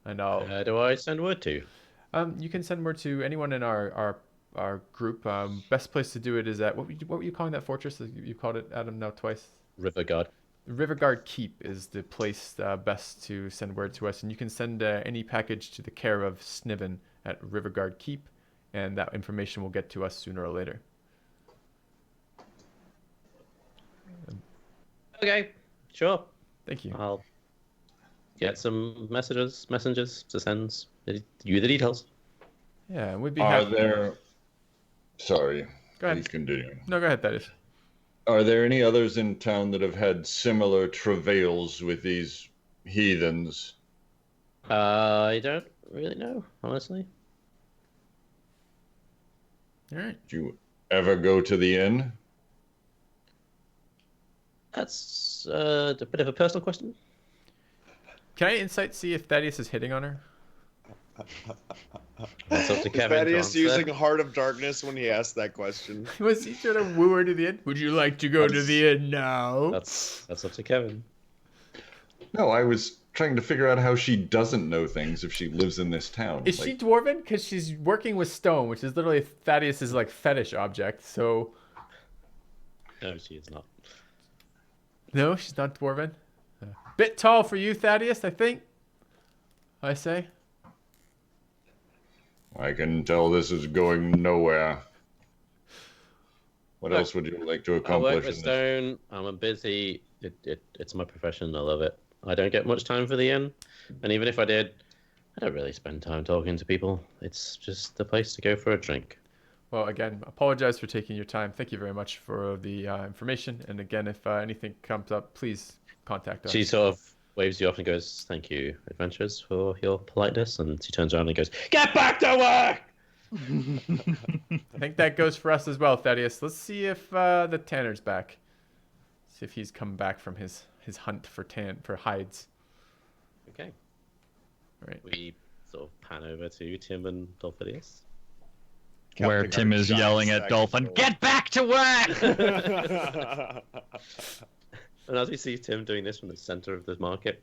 And I'll. Do I send word to? You can send word to anyone in our group. Best place to do it is at what were you calling that fortress? You called it, Adam, now twice. Riverguard. Riverguard Keep is the place best to send word to us, and you can send any package to the care of Sniven at Riverguard Keep, and that information will get to us sooner or later. Okay, sure. Thank you. I'll get some messengers to send you the details. Yeah, we'd be Are happy. there... Sorry. Go ahead. Please continue. No, go ahead, Thaddeus. Are there any others in town that have had similar travails with these heathens? I don't really know, honestly. All right. Did you ever go to the inn? That's a bit of a personal question. Can I insight see if Thaddeus is hitting on her? That's up to Is Kevin. Thaddeus to answer. using Heart of Darkness when he asked that question? Was he trying to woo her to the inn? Would you like to go to the inn now? That's up to Kevin. No, I was trying to figure out how she doesn't know things if she lives in this town. Is she dwarven? Because she's working with stone, which is literally Thaddeus's like fetish object. So No, she is not. no, she's not dwarven. Bit tall for you, Thaddeus, I think. I say. I can tell this is going nowhere. What else would you like to I work accomplish with in this? stone. I'm busy. It's my profession. I love it. I don't get much time for the inn, and even if I did, I don't really spend time talking to people. It's just the place to go for a drink. Well, again, apologize for taking your time. Thank you very much for the information. And again, if anything comes up, please contact us. She sort of waves you off and goes, "Thank you, adventurers, for your politeness." And she turns around and goes, "Get back to work!" I think that goes for us as well, Thaddeus. Let's see if the Tanner's back. See if he's come back from his hunt for hides. Okay. Right. We sort of pan over to Tim and Dolphidius. Where Counting Tim our is giant yelling stack at of Dolphin, gold. "Get back to work!" And as we see Tim doing this from the center of the market,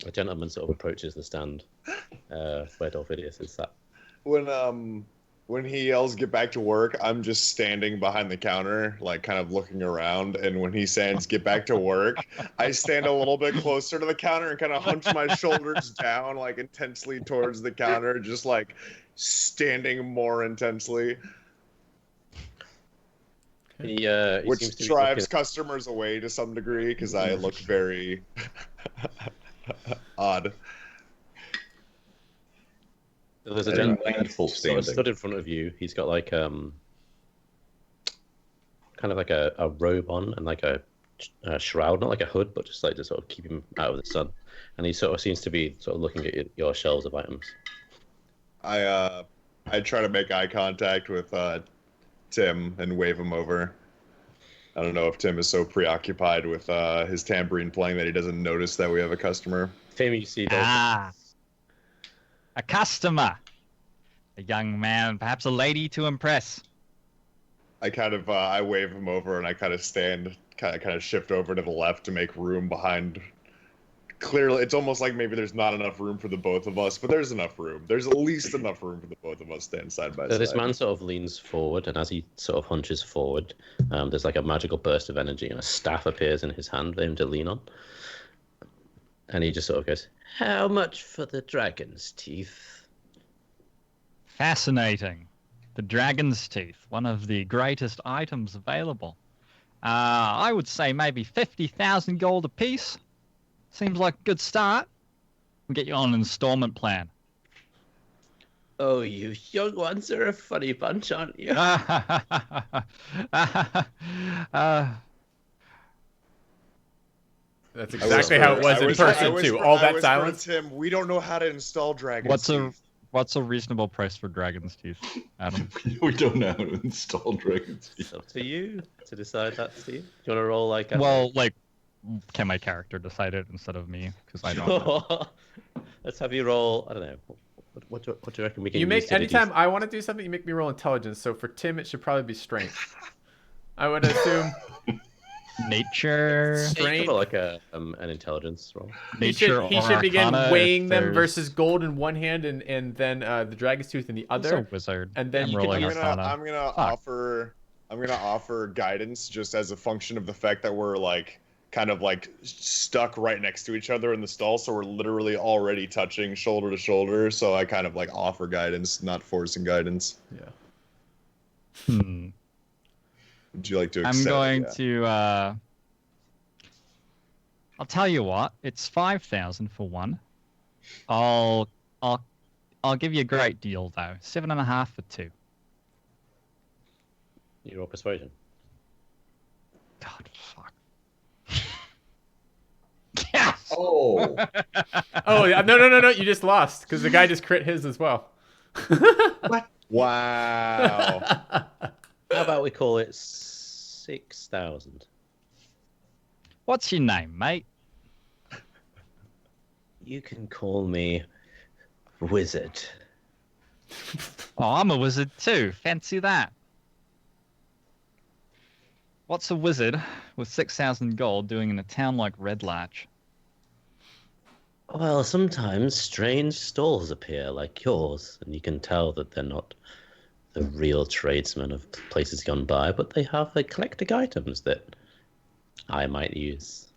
a gentleman sort of approaches the stand where Dolphidius is sat. When he yells "get back to work," I'm just standing behind the counter, like kind of looking around. And when he says "get back to work," I stand a little bit closer to the counter and kind of hunch my shoulders down, like intensely towards the counter, just like standing more intensely, He which seems to be drives looking- customers away to some degree because I look very odd. There's a Very gentleman mindful sort of standing. stood in front of you. He's got like kind of like a robe on and like a shroud, not like a hood, but just like to sort of keep him out of the sun. And he sort of seems to be sort of looking at your shelves of items. I try to make eye contact with Tim and wave him over. I don't know if Tim is so preoccupied with his tambourine playing that he doesn't notice that we have a customer. Tim, you see Ah, a customer, a young man, perhaps a lady to impress. I kind of I wave him over and I kind of stand, kind of shift over to the left to make room behind. Clearly, it's almost like maybe there's not enough room for the both of us, but there's enough room. There's at least enough room for the both of us to stand side by So side. this man sort of leans forward, and as he sort of hunches forward, there's like a magical burst of energy, and a staff appears in his hand for him to lean on. And he just sort of goes, "How much for the dragon's teeth?" Fascinating. The dragon's teeth, one of the greatest items available. I would say maybe 50,000 gold apiece. Seems like a good start. We'll get you on an installment plan. Oh, you young ones are a funny bunch, aren't you? That's exactly how it was in person too. All that silence. Tim, we don't know how to install dragon's What's a teeth. What's a reasonable price for Dragon's Teeth, Adam? We don't know how to install Dragon's It's Teeth. up to you to decide that, Steve. Do you want to roll like? Well, like, can my character decide it instead of me? Because I don't. Sure. Let's have you roll. I don't know. What do you reckon we can You use make to anytime deduce- I want to do something, you make me roll intelligence. So for Tim, it should probably be strength. I would assume Nature. Yeah, you strength. can roll like an intelligence roll. Nature. he or should begin Arcana weighing if them there's- versus gold in one hand and then the dragon's tooth in the He's other. a wizard. And then I'm you can rolling use- Arcana. I'm gonna offer guidance just as a function of the fact that we're like kind of like stuck right next to each other in the stall, so we're literally already touching shoulder to shoulder. So I kind of like offer guidance, not forcing guidance. Yeah. Hmm. Would you like to I'm accept? going Yeah. to. I'll tell you what. It's 5,000 for one. I'll give you a great deal though. 7.5 for two. You roll persuasion. God, fuck. Yes. Oh, Oh yeah, no! You just lost because the guy just crit his as well. Wow. How about we call it 6,000? What's your name, mate? You can call me Wizard. Oh, I'm a wizard too. Fancy that. What's a wizard with 6,000 gold doing in a town like Red Larch? Well, sometimes strange stalls appear like yours, and you can tell that they're not the real tradesmen of places gone by, but they have eclectic items that I might use.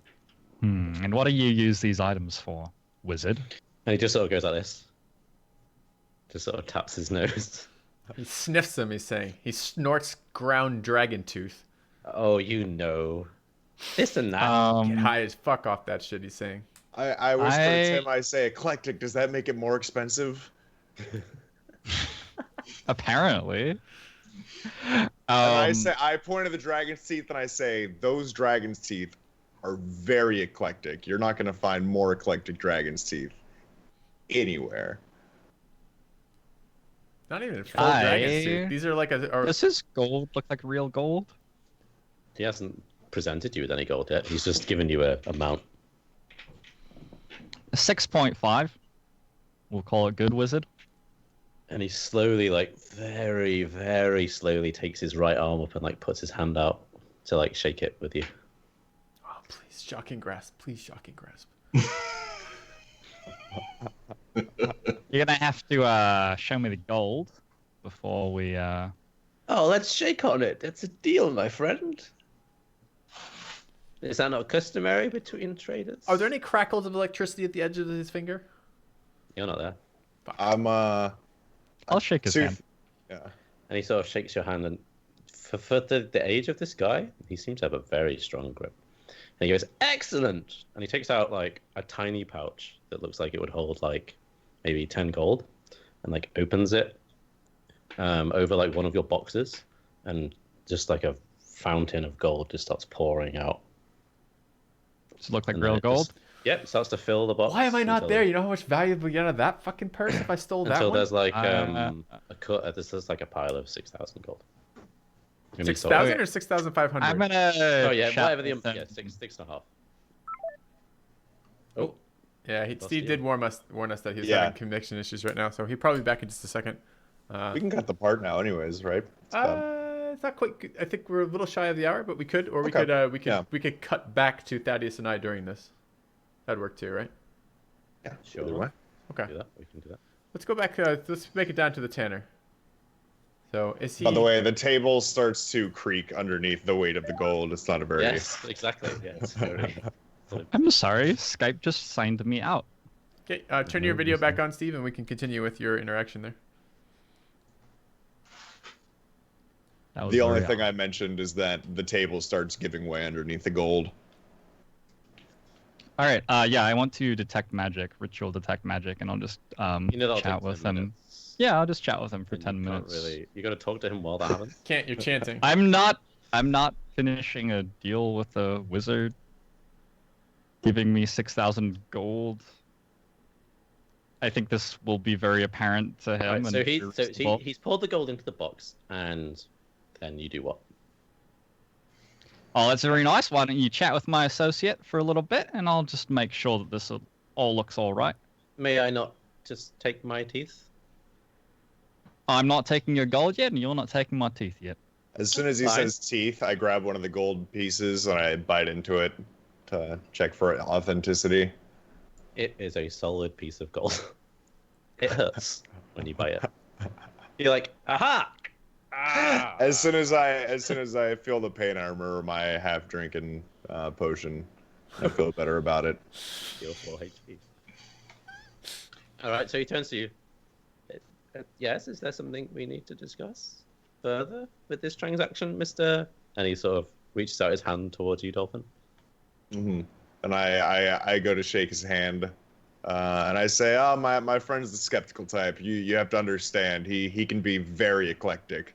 And what do you use these items for, wizard? And he just sort of goes like this. Just sort of taps his nose. He sniffs them. He's saying he snorts ground dragon tooth. Oh, you know. This and that. Get high as fuck off that shit. He's saying. I whisper to Tim, I say, eclectic, does that make it more expensive? Apparently. And I point at the dragon's teeth and I say, those dragon's teeth are very eclectic. You're not going to find more eclectic dragon's teeth anywhere. Not even full dragon's I- tooth. These are like a. Does his gold look like real gold? He hasn't presented you with any gold yet. He's just given you a amount. 6.5. We'll call it good, wizard. And he slowly, like, very, very slowly takes his right arm up and, like, puts his hand out to, like, shake it with you. Oh, please, shocking grasp. Please, shocking grasp. You're gonna have to show me the gold before we. Oh, let's shake on it. That's a deal, my friend. Is that not customary between traders? Are there any crackles of electricity at the edge of his finger? You're not there. I'm, I'll shake his so- hand. yeah. And he sort of shakes your hand, and for the age of this guy, he seems to have a very strong grip. And he goes, "Excellent!" And he takes out like a tiny pouch that looks like it would hold like maybe 10 gold, and like opens it over like one of your boxes, and just like a fountain of gold just starts pouring out. Does it look like And then real it gold? just- Yep, it starts to fill the box. Why am I not until- there? You know how much value we get out of that fucking purse if I stole that Until one? there's like Uh, a cut. There's like a pile of 6,000 gold. And he sort 6,000 of- or 6,500? I'm gonna. Oh yeah, chat whatever the with him. yeah, six and a half. Oh, Yeah, Lost Steve you. did warn us that he's Yeah. having connection issues right now, so he'll probably be back in just a second. We can cut the part now anyways, right? It's done. It's not quite good. I think we're a little shy of the hour, but we could, or we Okay. could, Yeah. we could cut back to Thaddeus and I during this. That'd work too, right? Yeah, sure. either way. Okay. do that. We can do that. Let's go back. Let's make it down to the tanner. So is he? By the way, the table starts to creak underneath the weight of the gold. It's not a very... Yes, exactly. Yeah, it's very. I'm sorry, Skype just signed me out. Okay, turn your video back on, Steve, and we can continue with your interaction there. That was The only very thing odd. I mentioned is that the table starts giving way underneath the gold. All right. Yeah, I want to detect magic, ritual detect magic, and I'll just You know that'll chat take with 10 him. minutes. Yeah, I'll just chat with him for And 10 you can't minutes. Really, you got to talk to him while that happens. Can't. You're chanting. I'm not finishing a deal with a wizard giving me 6,000 gold. I think this will be very apparent to him. Right, and so reasonable. he's poured the gold into the box, and then you do what? Oh, that's very nice. Why don't you chat with my associate for a little bit, and I'll just make sure that this all looks all right. May I not just take my teeth? I'm not taking your gold yet, and you're not taking my teeth yet. As soon as he Fine. says teeth, I grab one of the gold pieces and I bite into it to check for authenticity. It is a solid piece of gold. It hurts when you bite it. You're like, aha! Ah! As soon as I feel the pain, I remember my half-drinking potion. I feel better about it. Heal 4 HP. All right, so he turns to you. Yes, is there something we need to discuss further with this transaction, Mister? And he sort of reaches out his hand towards you, Dolphin. Mm-hmm. And I go to shake his hand, and I say, "Oh, my friend's the skeptical type. You have to understand. He can be very eclectic."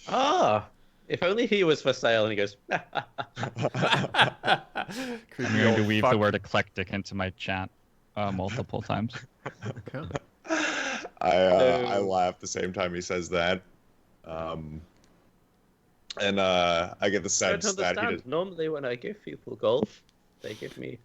Ah, if only he was for sale. And he goes, I'm going to weave the word eclectic into my chat multiple times. Okay. I laugh the same time he says that, and I get the I don't sense that he understand. does. Normally, when I give people gold, they give me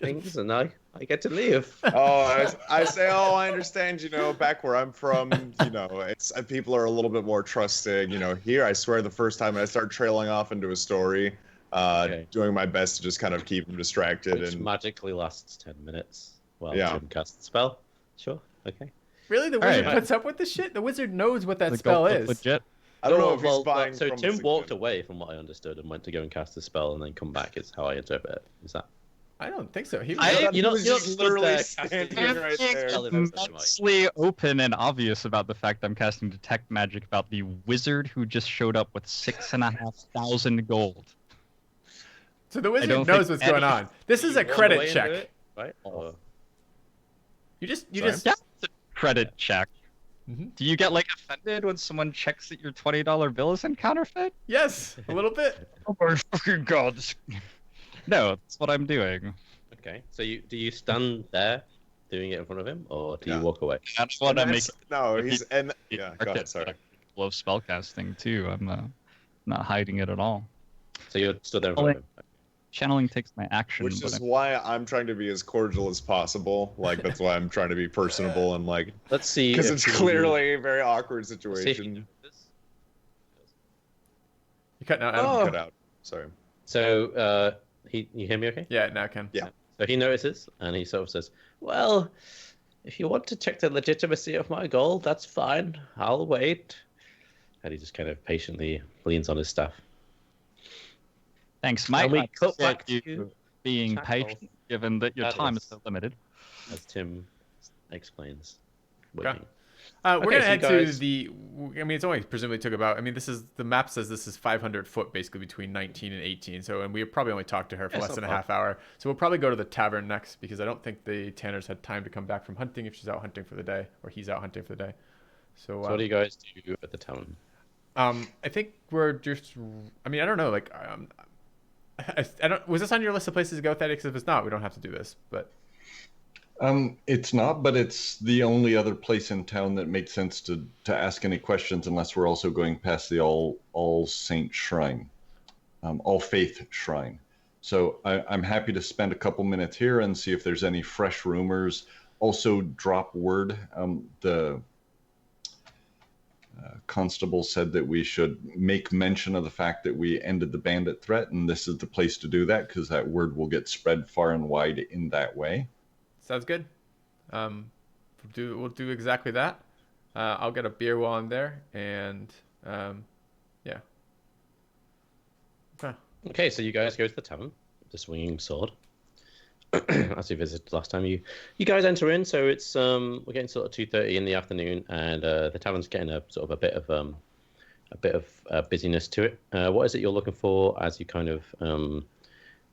things, and I get to leave. Oh, I say, oh, I understand. You know, back where I'm from, you know, it's people are a little bit more trusting. You know, here, I swear, the first time I start trailing off into a story, Okay. doing my best to just kind of keep him distracted Which and magically lasts 10 minutes while Yeah. Jim casts the spell. Sure, okay. Really, the All wizard right. puts up with this shit. The wizard knows what that The spell gold look is. legit. I don't know Well, if he's well, buying so from Tim the walked kid. away from what I understood and went to go and cast the spell and then come back is how I interpret it. Is that? I don't think so. He I- was, You're not, was you're just not literally literally casting standing right there. spell in front of him, like- Immensely open and obvious about the fact I'm casting detect magic about the wizard who just showed up with 6,500 gold. so the I wizard don't knows think what's going any- on. This is You a run credit away and check. do it, right? Or... You Sorry? just Yeah, it's a credit check. Mhm. Do you get like offended when someone checks that your $20 bill is in counterfeit? yes, a little bit. Oh my fucking god! No, that's what I'm doing. Okay, so do you stand there doing it in front of him, or do you Yeah. walk away? That's what I make. No, he's and yeah. Go ahead. Market, Sorry. Love spellcasting too. I'm not hiding it at all. So you're stood there in front of him. Channeling takes my action, Which but is why I'm trying to be as cordial as possible. Like that's why I'm trying to be personable and like Let's see. because if it's he- clearly a very awkward see if he situation. notices. You cut now, Adam. Oh. Cut out. Sorry. So you hear me okay? Yeah, now Ken. Yeah. So he notices and he sort of says, "Well, if you want to check the legitimacy of my gold, that's fine. I'll wait." And he just kind of patiently leans on his staff. thanks, mate. And we I cut appreciate back you to being Chakolth. patient, given that your time is Thaddeus. so limited. As Tim explains. Okay. Winking. We're Okay, gonna so head you to guys- the. I mean, it's only presumably took about. I mean, this is the map says this is 500 foot basically between 19 and 18. So, and we probably only talked to her for Yeah, less it's than a not half hour. So we'll probably go to the tavern next because I don't think the Tanners had time to come back from hunting if she's out hunting for the day or he's out hunting for the day. So, So what do you guys do at the town? I think we're just. I mean, I don't know. Like, I don't. Was this on your list of places to go, Thaddeus? If it's not, we don't have to do this. But It's not, but it's the only other place in town that makes sense to ask any questions unless we're also going past the All Saint Shrine, All Faith Shrine. So I'm happy to spend a couple minutes here and see if there's any fresh rumors. Also, drop word. The constable said that we should make mention of the fact that we ended the bandit threat, and this is the place to do that because that word will get spread far and wide in that way. sounds good. We'll do exactly that. I'll get a beer while I'm there, and yeah. Okay. Okay, so you guys go to the tavern, the Swinging Sword. As you visited last time, you guys enter in. So it's we're getting sort of 2:30 in the afternoon, and the tavern's getting a sort of a bit of busyness to it. What is it you're looking for as you kind of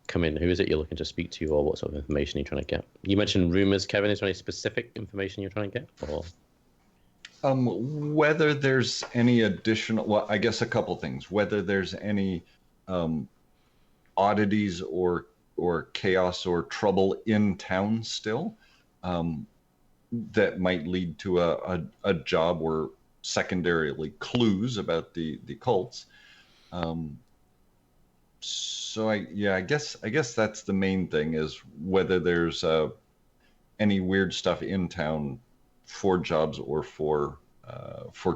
come in? Who is it you're looking to speak to, or what sort of information are you trying to get? You mentioned rumors, Kevin. Is there any specific information you're trying to get, or? Whether there's any additional, well, I guess a couple things. Whether there's any oddities or chaos or trouble in town still. that might lead to a job, or secondarily clues about the cults. So I guess that's the main thing, is whether there's any weird stuff in town for jobs or for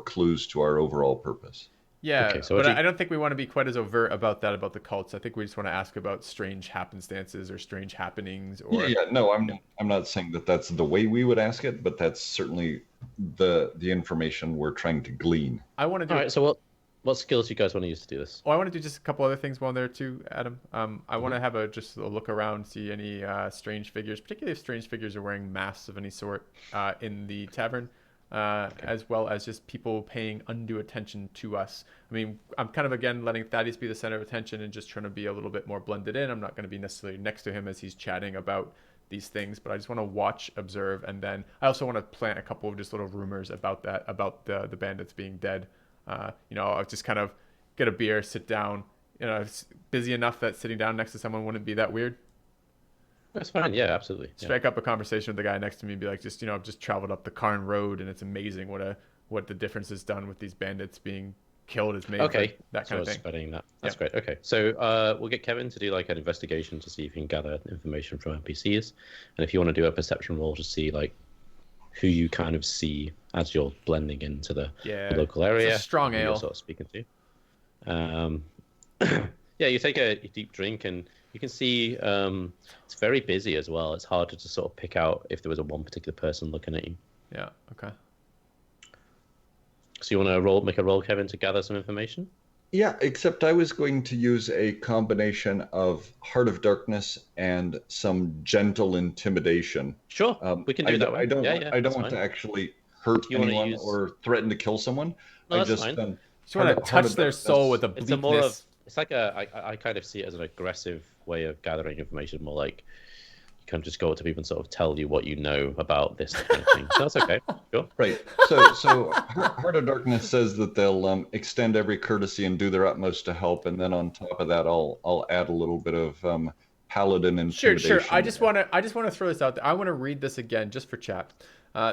clues to our overall purpose. Yeah, Okay, so but what do I don't think we want to be quite as overt about that, about the cults. I think we just want to ask about strange happenstances or strange happenings. Or No, I'm not saying that that's the way we would ask it, but that's certainly the information we're trying to glean. I want to do. All right, so what skills do you guys want to use to do this? Oh, I want to do just a couple other things while there too, Adam. I want to have just a look around, see any strange figures, particularly if strange figures are wearing masks of any sort in the tavern. As well as just people paying undue attention to us. I mean, I'm kind of, again, letting Thaddeus be the center of attention and just trying to be a little bit more blended in. I'm not going to be necessarily next to him as he's chatting about these things, but I just want to watch, observe, and then I also want to plant a couple of just little rumors about that, about the bandits being dead. I'll just kind of get a beer, sit down. It's busy enough that sitting down next to someone wouldn't be that weird. That's fine. Yeah, absolutely. Strike up a conversation with the guy next to me and be like, I've just traveled up the Karn Road and it's amazing what the difference has done with these bandits being killed has made. Okay, that kind of thing. Spreading that. That's great. Okay, so we'll get Kevin to do like an investigation to see if he can gather information from NPCs, and if you want to do a perception roll to see like who you kind of see as you're blending into the local area. It's a strong ale. You're sort of speaking to. Yeah, you take a deep drink and you can see it's very busy as well. It's harder to sort of pick out if there was one particular person looking at you. Yeah. Okay. So you want to make a roll, Kevin, to gather some information? Yeah, except I was going to use a combination of Heart of Darkness and some gentle intimidation. Sure, we can do that. I don't want to actually hurt anyone or threaten to kill someone. No, I just just want to touch their soul with a bleakness. It's like I kind of see it as an aggressive way of gathering information, more like you can just go up to people and sort of tell you what you know about this kind of thing. So that's okay. Sure. Right. So Heart of Darkness says that they'll extend every courtesy and do their utmost to help, and then on top of that, I'll add a little bit of Paladin intimidation. Sure. I just want to throw this out there. I want to read this again just for chat.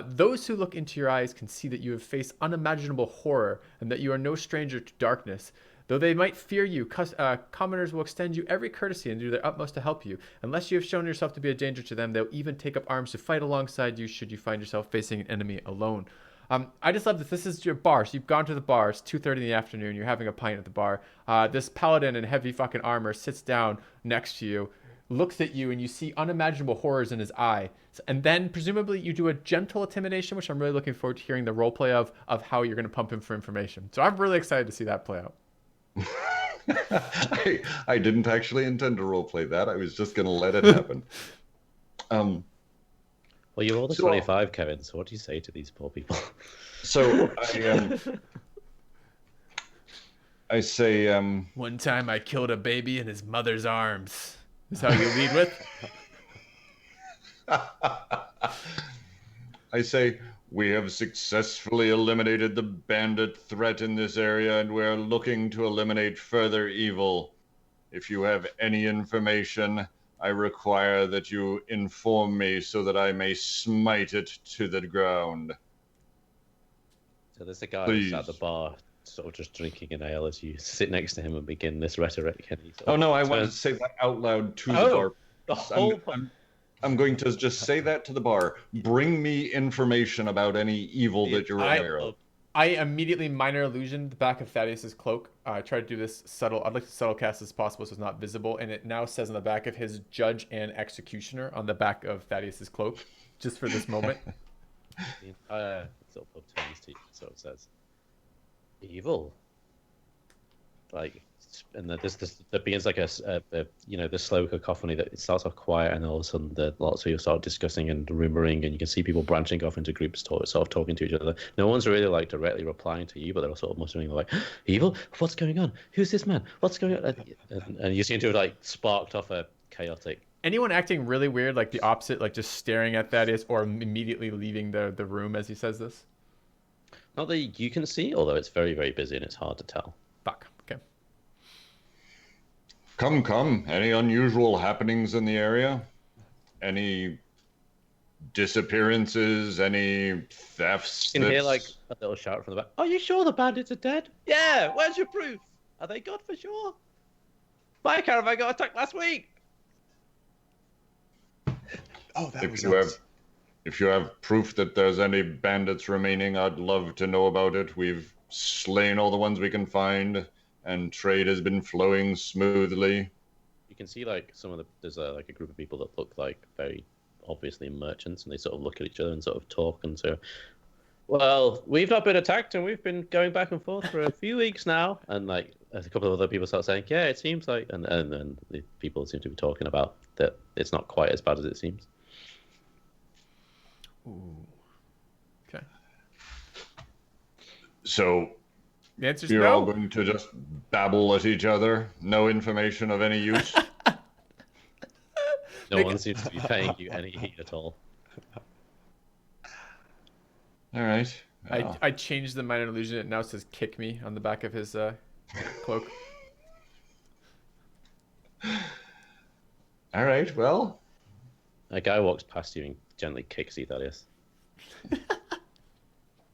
Those who look into your eyes can see that you have faced unimaginable horror and that you are no stranger to darkness. Though they might fear you, commoners will extend you every courtesy and do their utmost to help you. Unless you have shown yourself to be a danger to them, they'll even take up arms to fight alongside you should you find yourself facing an enemy alone. I just love this. This is your bar. So you've gone to the bar. It's 2:30 in the afternoon. You're having a pint at the bar. This paladin in heavy fucking armor sits down next to you, looks at you, and you see unimaginable horrors in his eye. And then presumably you do a gentle intimidation, which I'm really looking forward to hearing the role play of how you're going to pump him for information. So I'm really excited to see that play out. I didn't actually intend to roleplay that. I was just going to let it happen. Well, you rolled a 25, Kevin. So what do you say to these poor people? So I say, one time I killed a baby in his mother's arms. Is how you lead with? I say, we have successfully eliminated the bandit threat in this area, and we're looking to eliminate further evil. If you have any information, I require that you inform me so that I may smite it to the ground. So there's a guy who's at the bar, sort of just drinking an ale as you sit next to him and begin this rhetoric. Oh no, I want to say that out loud to the bar. The whole I'm going to just say that to the bar. Bring me information about any evil that you're aware of. I immediately minor illusion the back of Thaddeus's cloak. I try to do this subtle. I'd like to subtle cast as possible so it's not visible. And it now says on the back of his judge and executioner on the back of Thaddeus's cloak, just for this moment. Sort of turns to you, so it says, evil. Like, and there begins like a the slow cacophony that it starts off quiet, and all of a sudden lots of you start discussing and rumoring, and you can see people branching off into groups, sort of talking to each other. No one's really like directly replying to you, but they're sort of muttering like, "Evil? What's going on? Who's this man? What's going on?" And you seem to have like sparked off a chaotic. Anyone acting really weird, like the opposite, like just staring at Thaddeus, or immediately leaving the room as he says this? Not that you can see, although it's very, very busy and it's hard to tell. Fuck. Okay. Come. Any unusual happenings in the area? Any disappearances, any thefts? You can hear like that's- a little shout from the back. Are you sure the bandits are dead? Yeah. Where's your proof? Are they gone for sure? My caravan got attacked last week. Oh, that If was you have us. if you have proof that there's any bandits remaining, I'd love to know about it. We've slain all the ones we can find, and trade has been flowing smoothly. You can see like there's like a group of people that look like very obviously merchants, and they sort of look at each other and sort of talk and so. Well, we've not been attacked, and we've been going back and forth for a few weeks now. And like a couple of other people start saying, "Yeah, it seems like," and then the people seem to be talking about that it's not quite as bad as it seems. Ooh. Okay. So The answer's you're no. all going to just babble at each other? No information of any use? No Make one it- seems to be paying you any heed at all. All right. Well, I changed the minor illusion. It now says "kick me" on the back of his cloak. all right. Well, A guy walks past you and gently kicks you, Thaddeus.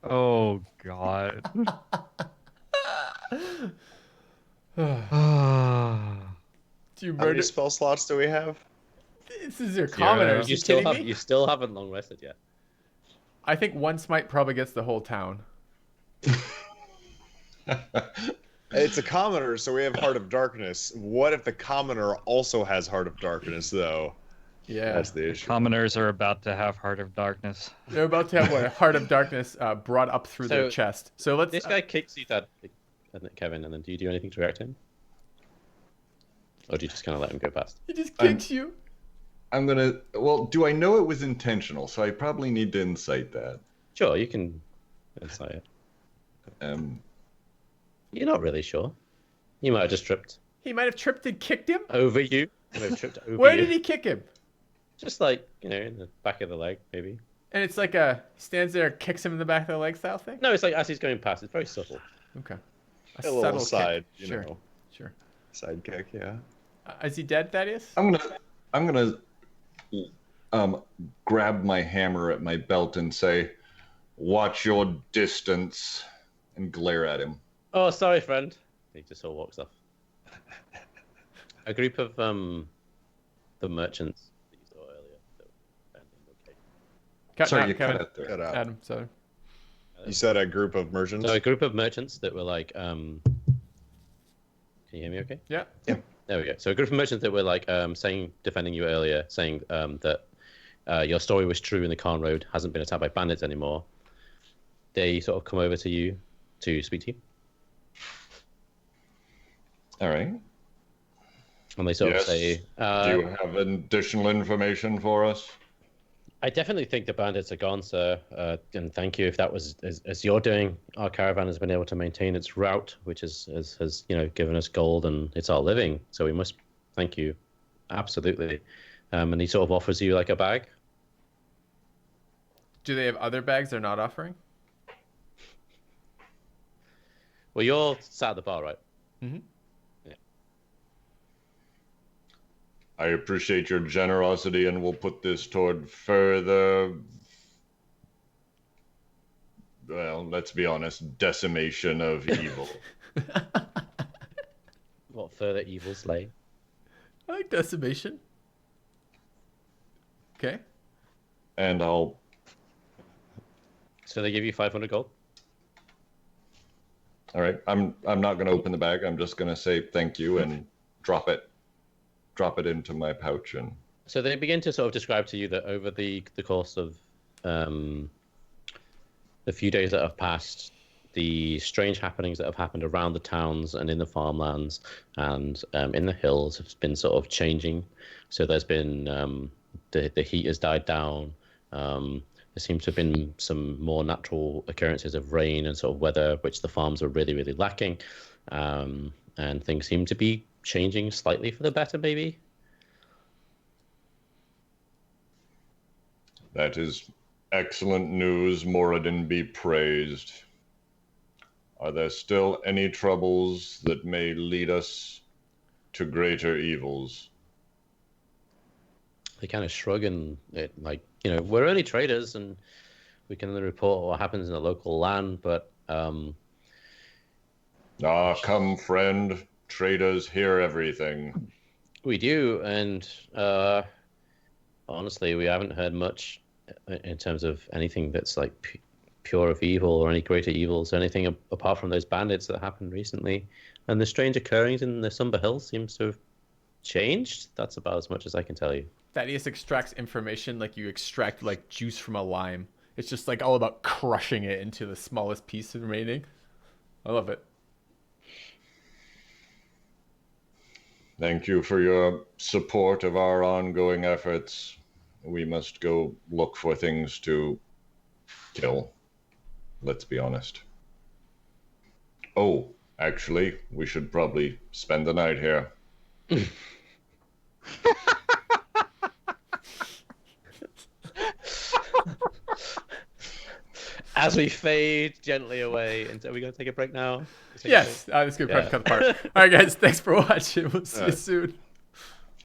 Oh God. Do you How many murder? spell slots do we have? This is your commoner. Are you kidding me? You still haven't long rested yet. I think one smite probably gets the whole town. It's a commoner, so we have Heart of Darkness. What if the commoner also has Heart of Darkness, though? Yeah. That's the issue. Commoners are about to have Heart of Darkness. They're about to have what, a heart of darkness brought up through their So, chest. So let's. This guy kicks you, Kevin, and then do you do anything to react to him? Or do you just kind of let him go past? He just kicks you. I'm gonna. Well, do I know it was intentional? So I probably need to incite that. Sure, you can insight it. You're not really sure. You might have just tripped He might have tripped and kicked him. over you. You might have tripped over Where you. did he kick him? Just like, in the back of the leg, maybe. And it's like a stands there, kicks him in the back of the leg style thing. No, it's like as he's going past. It's very subtle. Okay. A little side, kick. you Sure. know, Sure. sidekick, yeah. Is he dead, Thaddeus? I'm gonna grab my hammer at my belt and say, "Watch your distance," and glare at him. Oh, sorry, friend. He just sort of walks off. A group of the merchants that you saw earlier. That were okay. Cut Sorry, out, you Kevin. cut out there. Cut out. Adam, sorry. You said a group of merchants? So a group of merchants that were like, can you hear me okay? Yeah. There we go. So a group of merchants that were like defending you earlier, saying that your story was true and the Khan Road hasn't been attacked by bandits anymore. They sort of come over to you to speak to you. All right. And they sort of Yes. say, Do you have additional information for us? I definitely think the bandits are gone, sir. And thank you if that was as you're doing. Our caravan has been able to maintain its route, which has given us gold and it's our living. So we must thank you, absolutely. And he sort of offers you like a bag. Do they have other bags they're not offering? Well, you're sat at the bar, right? Mm-hmm. I appreciate your generosity, and we'll put this toward further. Well, let's be honest, decimation of evil. What further evils lay? I like decimation. Okay. And I'll. So they give you 500 gold. All right. I'm not going to open the bag. I'm just going to say thank you and drop it into my pouch. And So they begin to sort of describe to you that over the course of the few days that have passed, the strange happenings that have happened around the towns and in the farmlands and in the hills have been sort of changing. So there's been the heat has died down. There seems to have been some more natural occurrences of rain and sort of weather, which the farms are really, really lacking. And things seem to be changing slightly for the better, maybe. that is excellent news. Moradin be praised. Are there still any troubles that may lead us to greater evils? They kind of shrug and we're only traders, and we can only report what happens in the local land. But Come, friend. Traders hear everything. we do, and honestly, we haven't heard much in terms of anything that's like pure of evil or any greater evils, anything apart from those bandits that happened recently. And the strange occurrings in the Somber Hills seems to have changed. That's about as much as I can tell you. Thaddeus extracts information like you extract like juice from a lime. It's just like all about crushing it into the smallest piece remaining. I love it. Thank you for your support of our ongoing efforts. We must go look for things to kill. Let's be honest. Oh, actually, we should probably spend the night here. As we fade gently away, and are we going to take a break now? Yes, this is good. Cut the part. All right, guys, thanks for watching. We'll see you soon.